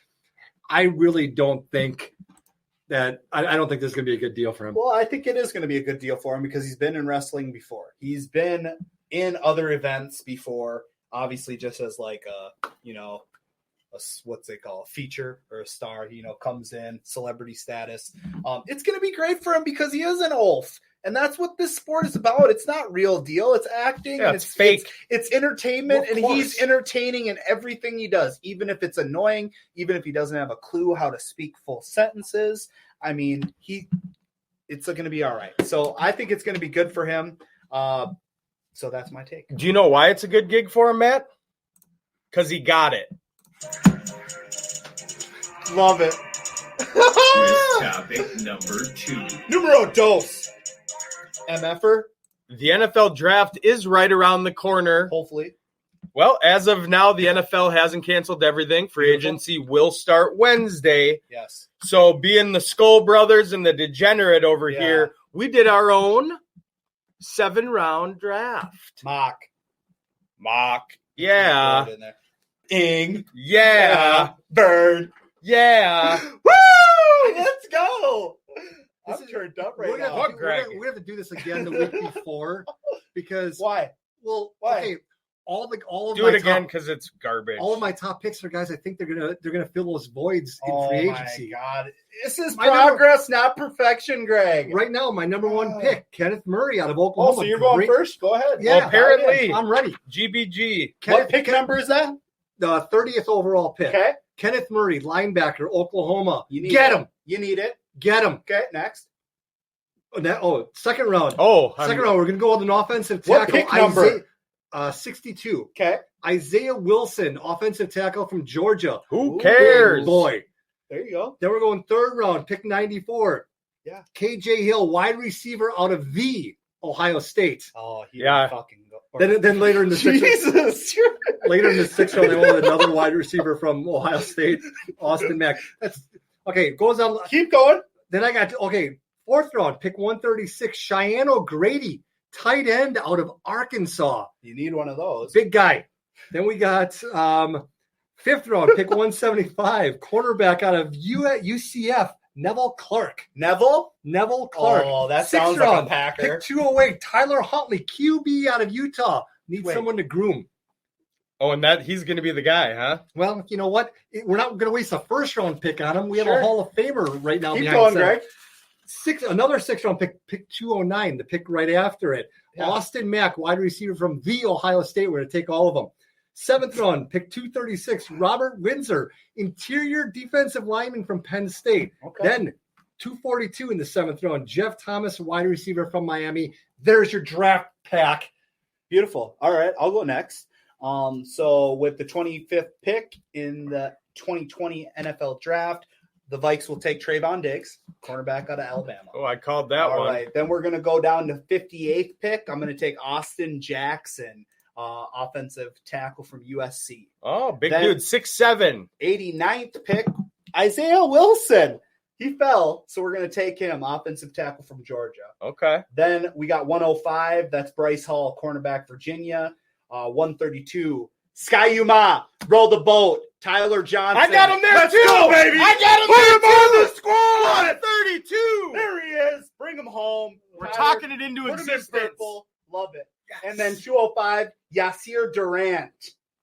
I really don't think that I don't think this is going to be a good deal for him. Well, I think it is going to be a good deal for him because he's been in wrestling before. He's been in other events before, obviously just as like a, you know, what's they call a feature or a star, you know, comes in celebrity status. It's going to be great for him because he is an oaf. And that's what this sport is about. It's not real deal. It's acting. Yeah, And it's fake. It's entertainment, Well, of and course. he's entertaining in everything he does, even if it's annoying, even if he doesn't have a clue how to speak full sentences. I mean, it's going to be all right. So I think it's going to be good for him. So that's my take. Do you know why it's a good gig for him, Matt? Because he got it. Love it. Twist topic number 2. Numero dos. MFer, The NFL draft is right around the corner. hopefully. Well, as of now, the NFL hasn't canceled everything. Free agency will start Wednesday. Yes. So, being the Skull Brothers and the degenerate over Yeah. here, we did our own 7-round draft. Mock. Yeah. Throw it in there. Ing. Yeah. Bird. Yeah. Woo! Let's go. I'm turned up right We're now. gonna, have to, Greg. we're gonna have to do this again the week before because Why? well, Why? okay, all of Do my it again top, because it's garbage. all of my top picks are guys I think they're gonna fill those voids in Oh free my agency. God. This is My number- progress, not perfection, Greg. Right now, my number one Oh. pick, Kenneth Murray out of Oh, Oklahoma. so you're going Great- first? Go ahead. Yeah, apparently. I'm ready. GBG. What pick number is that? The 30th overall pick. Okay. Kenneth Murray, linebacker, Oklahoma. You need Get it. him. You need it. Get him. Okay, next. Second round. Oh, Second round. We're going to go with an offensive What tackle. pick number? 62. Okay. Isaiah Wilson, offensive tackle from Georgia. Who Ooh, cares? Boy. There you go. Then we're going third round, pick 94. Yeah. KJ Hill, wide receiver out of the Ohio State. Oh, he Yeah. fucking go. Then later in the sixth, Jesus. later in the sixth round, they wanted another wide receiver from Ohio State, Austin Mack. That's okay. Goes on. Keep going. Then I got 4th round, pick 136, Cheyenne O'Grady, tight end out of Arkansas. You need one of those. Big guy. Then we got 5th round, pick 175, cornerback out of UCF, Neville Clark. Neville? Neville Clark. Oh, that 6th sounds like a round, Packer. pick 208, Tyler Huntley, QB out of Utah. Need Wait. someone to groom. Oh, and that he's going to be the guy, huh? Well, you know what? We're not going to waste a 1st round pick on him. We have Sure. a Hall of Famer right now. Keep behind going, center. Greg. Another 6th round pick 209, the pick right after it. Yeah. Austin Mack, wide receiver from the Ohio State. We're going to take all of them. 7th round, pick 236, Robert Windsor, interior defensive lineman from Penn State. Okay. Then 242 in the 7th round, Jeff Thomas, wide receiver from Miami. There's your draft pack. Beautiful. All right, I'll go next. So with the 25th pick in the 2020 NFL Draft, the Vikes will take Trayvon Diggs, cornerback out of Alabama. Oh, I called that All one. right, then we're going to go down to 58th pick. I'm going to take Austin Jackson, offensive tackle from USC. Oh, big Then- dude, 6'7". 89th pick, Isaiah Wilson. He fell, so we're going to take him, offensive tackle from Georgia. Okay. Then we got 105. That's Bryce Hall, cornerback, Virginia. 132, Sky Yuma, roll the boat. Tyler Johnson. I got him there Let's too, go, baby. I got him Put there him on too. the squad. 32. There he is. Bring him home. We're Tyler, talking it into put him in existence. purple. Love it. And then 205, Yasir Durant.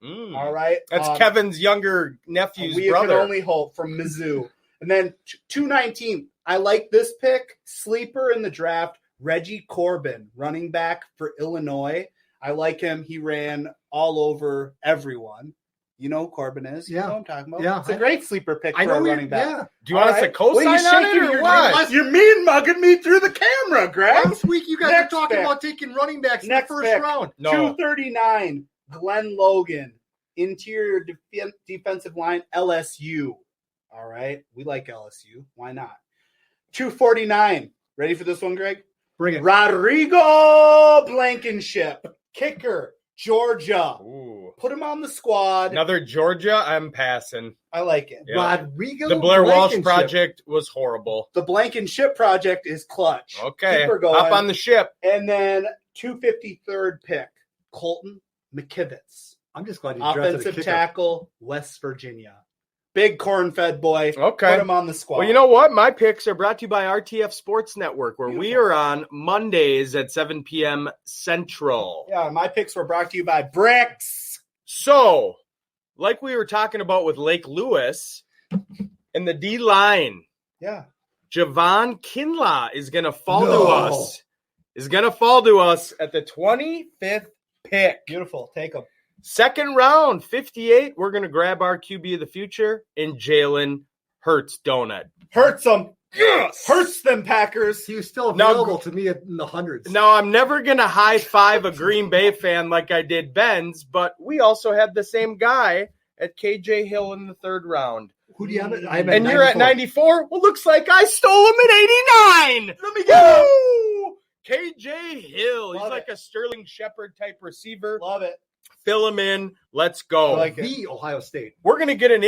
Mm. All right. That's Kevin's younger nephew's we brother. can only hope from Mizzou. And then 219, I like this pick. Sleeper in the draft, Reggie Corbin, running back for Illinois. I like him. He ran all over everyone. You know who Corbin is. You Yeah. know what I'm talking about. Yeah. It's a great sleeper pick I for know a you're- running back. yeah. Do you want All us to right. co-sign What are you on it shaking or your what? green- You're mean mugging me through the camera, Greg. Last week, you guys Next were talking pick. about taking running backs in the Next 1st pick. round. No. 239, Glenn Logan, interior defensive line, LSU. All right. We like LSU. Why not? 249. Ready for this one, Greg? Bring it. Rodrigo Blankenship, kicker, Georgia. Ooh. Put him on the squad. Another Georgia, I'm passing. I like it. Yeah. Rodrigo The Blair Walsh Blankenship. project was horrible. The Blankenship project is clutch. Okay. Keep her going. Hop on the ship. And then 253rd pick, Colton McKivitz. I'm just glad you drafted a Offensive kicker. tackle, West Virginia. Big corn-fed boy. Okay. Put him on the squad. Well, you know what? My picks are brought to you by RTF Sports Network, where we are on Mondays at 7 p.m. Central. Yeah, my picks were brought to you by Bricks. So, like we were talking about with Lake Lewis and the D line, Yeah. Javon Kinlaw is going to fall No. to us. Is going to fall to us at the 25th pick. Beautiful. Take them. 2nd round, 58. We're going to grab our QB of the future in Jalen Hurts Donut. Hurts them. Yes! Hurts them, Packers. He was still Now- available to me in the hundreds. Now, I'm never going to high five a Green Bay fan like I did Ben's, but we also had the same guy at KJ Hill in the 3rd round. Who do you have? I have And you're at 94? Well, looks like I stole him at 89. Let me get him. Woo! KJ Hill. He's Love like a Sterling Shepard type receiver. Love it. Fill him in. Let's go. I like it. The Ohio State. We're going to get an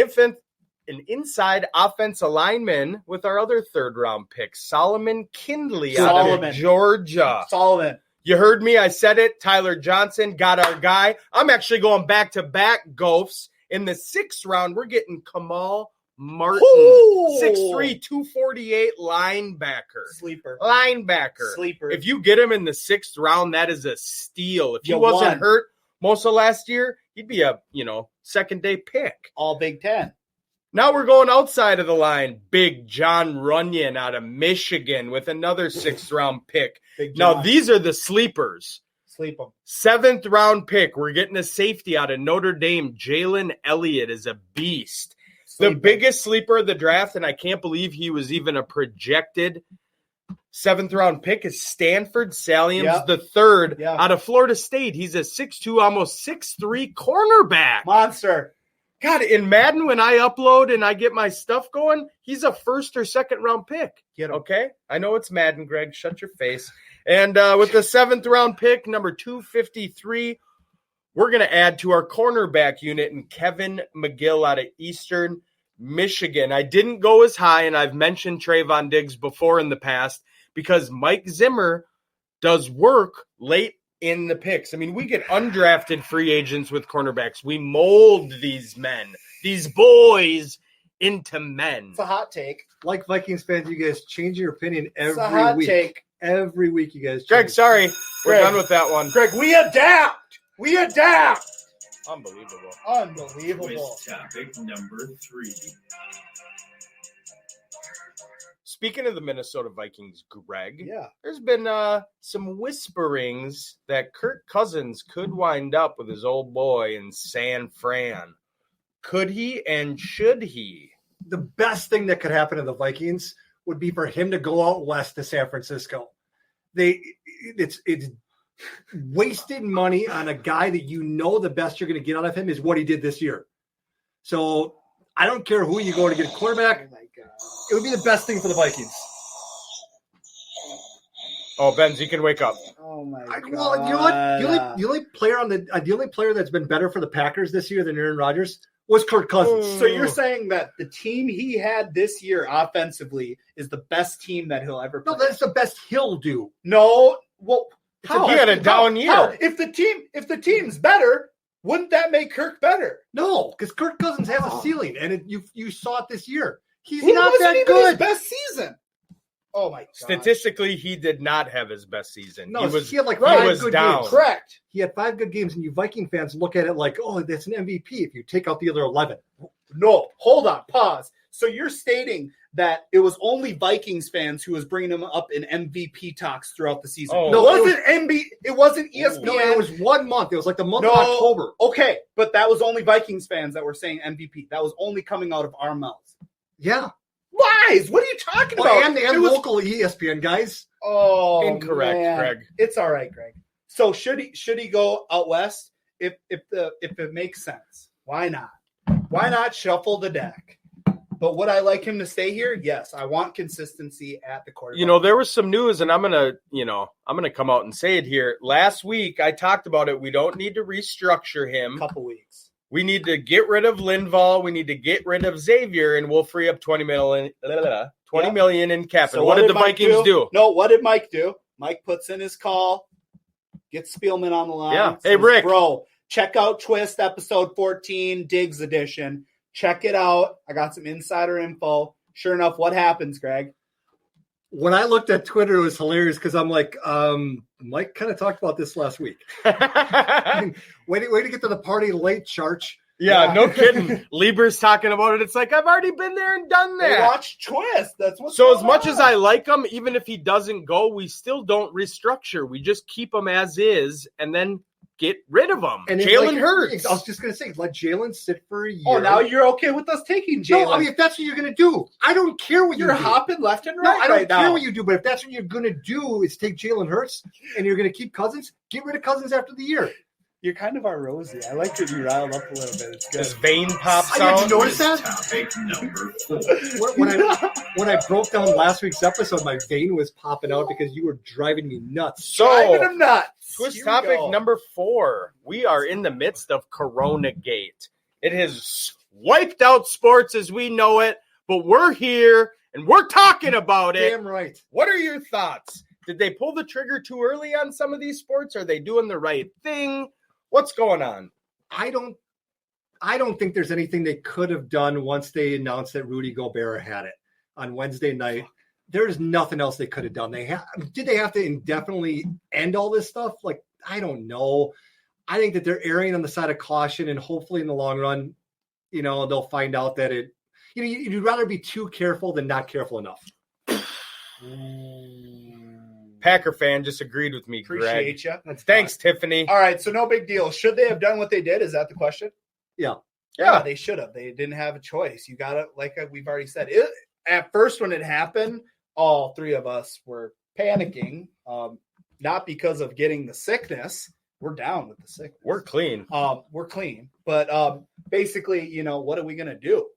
inside offense lineman with our other 3rd round pick, Solomon Kindley out Solomon. of Georgia. Solomon. You heard me. I said it. Tyler Johnson got our guy. I'm actually going back-to-back Gophs. In the 6th round, we're getting Kamal Martin, Ooh. 6'3", 248 linebacker. Sleeper. Linebacker. Sleeper. If you get him in the 6th round, that is a steal. If he You wasn't won. hurt most of last year, he'd be a, 2nd-day pick. All Big Ten. Now we're going outside of the line. Big John Runyon out of Michigan with another 6th round pick. Big Now, John. these are the sleepers. Sleep them. 7th round pick. We're getting a safety out of Notre Dame. Jalen Elliott is a beast. The biggest sleeper of the draft, and I can't believe he was even a projected 7th round pick, is Stanford Saliams Yep. the third Yeah. out of Florida State. He's a 6'2", almost 6'3" cornerback. Monster. God, in Madden, when I upload and I get my stuff going, he's a 1st or 2nd round pick. Get him. Okay? I know it's Madden, Greg. Shut your face. And with the 7th round pick, number 253, we're going to add to our cornerback unit and Kevin McGill out of Eastern Michigan. I didn't go as high, and I've mentioned Trayvon Diggs before in the past because Mike Zimmer does work late in the picks. I mean, we get undrafted free agents with cornerbacks. We mold these men, these boys, into men. It's a hot take. Like Vikings fans, you guys change your opinion It's every a hot week. take. Every week, you guys. Greg, change. sorry. We're Greg. done with that one. Greg, we adapt. We adapt. Unbelievable. Unbelievable. Quiz topic number 3. Speaking of the Minnesota Vikings, Greg, Yeah. there's been some whisperings that Kirk Cousins could wind up with his old boy in San Fran. Could he and should he? The best thing that could happen to the Vikings would be for him to go out west to San Francisco. It's wasted money on a guy that you know the best you're going to get out of him is what he did this year. So I don't care who you go to get a quarterback. Oh my God. It would be the best thing for the Vikings. Oh, Benz, you can wake up. Oh my God. Well, you know what? The only player that's been better for the Packers this year than Aaron Rodgers was Kirk Cousins. So you're saying that the team he had this year offensively is the best team that he'll ever play? No, that's the best he'll do. No. Well, how? He had a down year. How? If the team's better, wouldn't that make Kirk better? No, because Kirk Cousins has a ceiling, and you saw it this year. He's He not wasn't that even good. his best season. Oh my God. Statistically, he did not have his best season. No, he had like he 5 was good down. games. Correct. He had 5 good games, and you Viking fans look at it like, oh, that's an MVP if you take out the other 11. No, hold on, pause. So you're stating that it was only Vikings fans who was bringing him up in MVP talks throughout the season. Oh. No, it wasn't It wasn't ESPN. No, it was 1 month. It was like the month No. of October. Okay, but that was only Vikings fans that were saying MVP. That was only coming out of our mouths. Yeah. Lies! What are you talking Well, about? and It was- local ESPN guys. Oh, Incorrect, man. Greg. It's all right, Greg. So should he go out west if it makes sense? Why not? Why not shuffle the deck? But would I like him to stay here? Yes, I want consistency at the quarterback. You know, there was some news, and I'm gonna come out and say it here. Last week, I talked about it. We don't need to restructure him. a couple weeks. We need to get rid of Linval. We need to get rid of Xavier, and we'll free up $20 million in cap. And what did the Mike Vikings do? No, what did Mike do? Mike puts in his call, gets Spielman on the line. Yeah. Hey, says, Rick. Bro, check out Twist episode 14, Diggs edition. Check it out. I got some insider info. Sure enough, what happens, Greg? When I looked at Twitter, it was hilarious because I'm like, Mike kind of talked about this last week. Way to get to the party late, Charch. Yeah, no kidding. Lieber's talking about it. It's like, I've already been there and done They that. watch Twist. That's what's So going as much on. as I like him, even if he doesn't go, we still don't restructure. We just keep him as is and then get rid of him. And Jalen Hurts. I was just going to say, let Jalen sit for a year. Oh, now you're okay with us taking Jalen. No, I mean, if that's what you're going to do, I don't care what you're you do. hopping left and No, right I don't right care now. what you do, but if that's what you're going to do is take Jalen Hurts and you're going to keep Cousins, get rid of Cousins after the year. You're kind of our Rosie. I like that you riled up a little bit. It's His good. vein pops I didn't out. notice that. Topic number 4. When I broke down last week's episode, my vein was popping out because you were driving me nuts. Driving So, him nuts. twist Here we topic go. number 4. We are in the midst of Corona Gate. It has wiped out sports as we know it, but we're here and we're talking about it. Damn right. What are your thoughts? Did they pull the trigger too early on some of these sports? Are they doing the right thing? What's going on? I don't think there's anything they could have done once they announced that Rudy Gobert had it on Wednesday night. There's nothing else they could have done. Did they have to indefinitely end all this stuff? Like, I don't know. I think that they're erring on the side of caution, and hopefully in the long run, they'll find out that you'd rather be too careful than not careful enough. Packer fan just agreed with me, Greg. Appreciate you. Thanks, Tiffany. All right, so no big deal. Should they have done what they did? Is that the question? Yeah. Yeah. They should have. They didn't have a choice. You got to, like we've already said, at first when it happened, all three of us were panicking, not because of getting the sickness. We're down with the sickness. We're clean. We're clean. But basically, what are we going to do?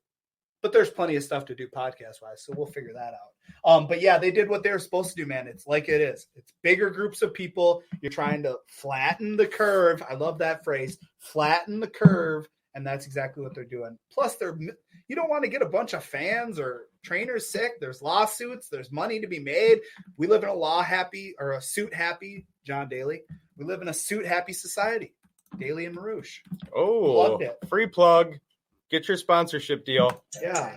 But there's plenty of stuff to do podcast-wise, so we'll figure that out. But yeah, they did what they were supposed to do, man. It's like it is. It's bigger groups of people. You're trying to flatten the curve. I love that phrase, flatten the curve, And that's exactly what they're doing. Plus, you don't want to get a bunch of fans or trainers sick. There's lawsuits. There's money to be made. We live in a suit-happy, John Daly. We live in a suit-happy society. Daly and Marouche. Oh, Loved it. free plug. Get your sponsorship deal. Yeah.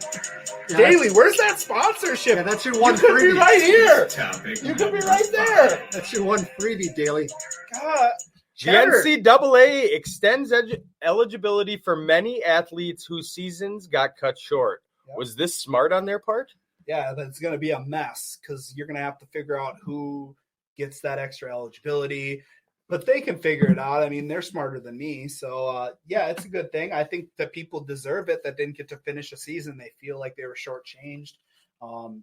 Yeah, Daly, where's that sponsorship? Yeah, that's your You one could be freebie. right here. Topic You could be right there. That's your one freebie, Daily. God. The Cheddar. NCAA extends eligibility for many athletes whose seasons got cut short. Yep. Was this smart on their part? Yeah, that's going to be a mess because you're going to have to figure out who gets that extra eligibility. But they can figure it out. I mean, they're smarter than me. So, yeah, it's a good thing. I think that people deserve it that didn't get to finish a season. They feel like they were shortchanged. All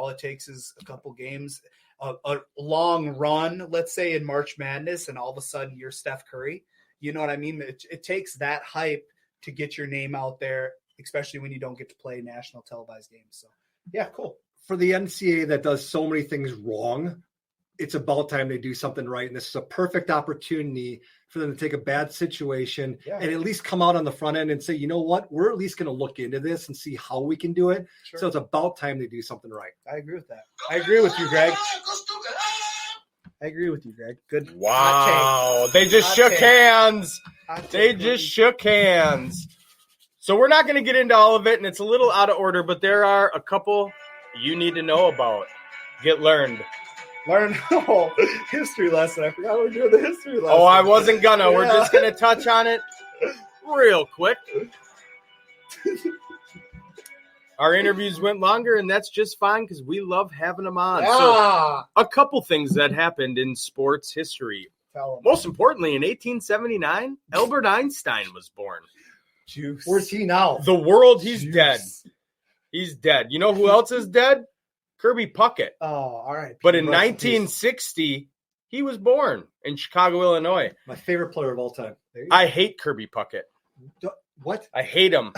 it takes is a couple games, a long run, let's say in March Madness, and all of a sudden you're Steph Curry. You know what I mean? It takes that hype to get your name out there, especially when you don't get to play national televised games. So, yeah, cool. For the NCAA that does so many things wrong, it's about time they do something right. And this is a perfect opportunity for them to take a bad situation and at least come out on the front end and say, you know what, we're at least going to look into this and see how we can do it. Sure. So it's about time they do something right. I agree with that. I agree with you, Greg. Good. Wow. They just Hot shook take. hands. Hot They take. just shook hands. So we're not going to get into all of it, and it's a little out of order, but there are a couple you need to know about. Get learned. Learn history lesson. I forgot we were doing the history lesson. Oh, I wasn't gonna. We're Yeah. just going to touch on it real quick. Our interviews went longer, and that's just fine because we love having them on. So Yeah. a couple things that happened in sports history. Tell 'em. Most importantly, in 1879, Albert Einstein was born. Juice. Where's he now? The world, he's Juice. dead. He's dead. You know who else is dead? Kirby Puckett. Oh, all right. But in Rest in peace. 1960, he was born in Chicago, Illinois. My favorite player of all time. There you I hate Kirby Puckett. go. What? I hate him.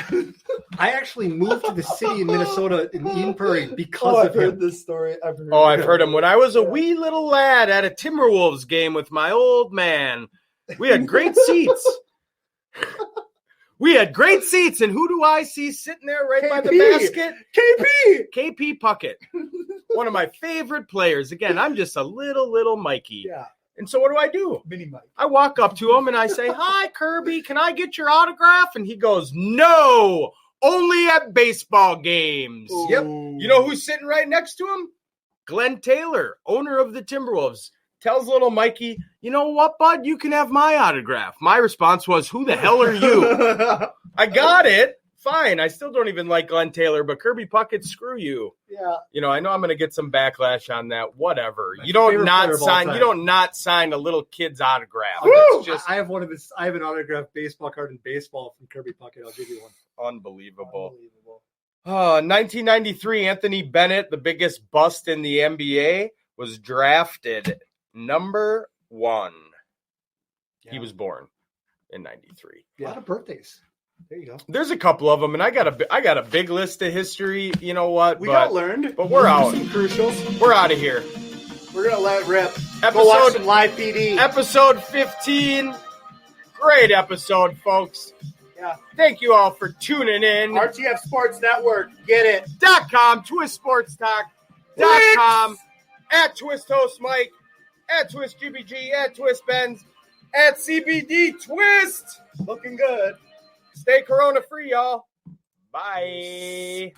I actually moved to the city in Minnesota in Eden Prairie Oh, because I've of heard him. this story. I've Heard him when I was a wee little lad at a Timberwolves game with my old man. We had great seats. And who do I see sitting there right by the KP. basket? KP. KP Puckett. One of my favorite players. Again, I'm just a little Mikey. Yeah. And so what do? Mini Mike. I walk up to him and I say, "Hi, Kirby, can I get your autograph?" And he goes, "No, only at baseball games." Yep. You know who's sitting right next to him? Glenn Taylor, owner of the Timberwolves. Tells little Mikey, "You know what, bud? You can have my autograph." My response was, "Who the hell are you?" I got it. Fine. I still don't even like Glenn Taylor, but Kirby Puckett, screw you. Yeah. You know, I know I'm going to get some backlash on that. Whatever. My You don't favorite not player of all sign. time. You don't not sign a little kid's autograph. Woo! It's just I have one of his. I have an autographed baseball card in baseball from Kirby Puckett. I'll give you one. unbelievable. Unbelievable. 1993, Anthony Bennett, the biggest bust in the NBA, was drafted number 1. He Yeah. was born in 93. A lot of birthdays. There you go. There's a couple of them, and I got a big list of history. You know what? We but got learned. but we're out. Some crucials. We're out of here. We're gonna let it rip. Go watch Episode some live PD. episode 15. Great episode, folks. Yeah. Thank you all for tuning in. RTF Sports Network. Get it. .com, twistsportstalk.com, at Twist Host Mike, at Twist GBG, at Twist Benz, at CBD Twist. Looking good. Stay corona free, y'all. Bye.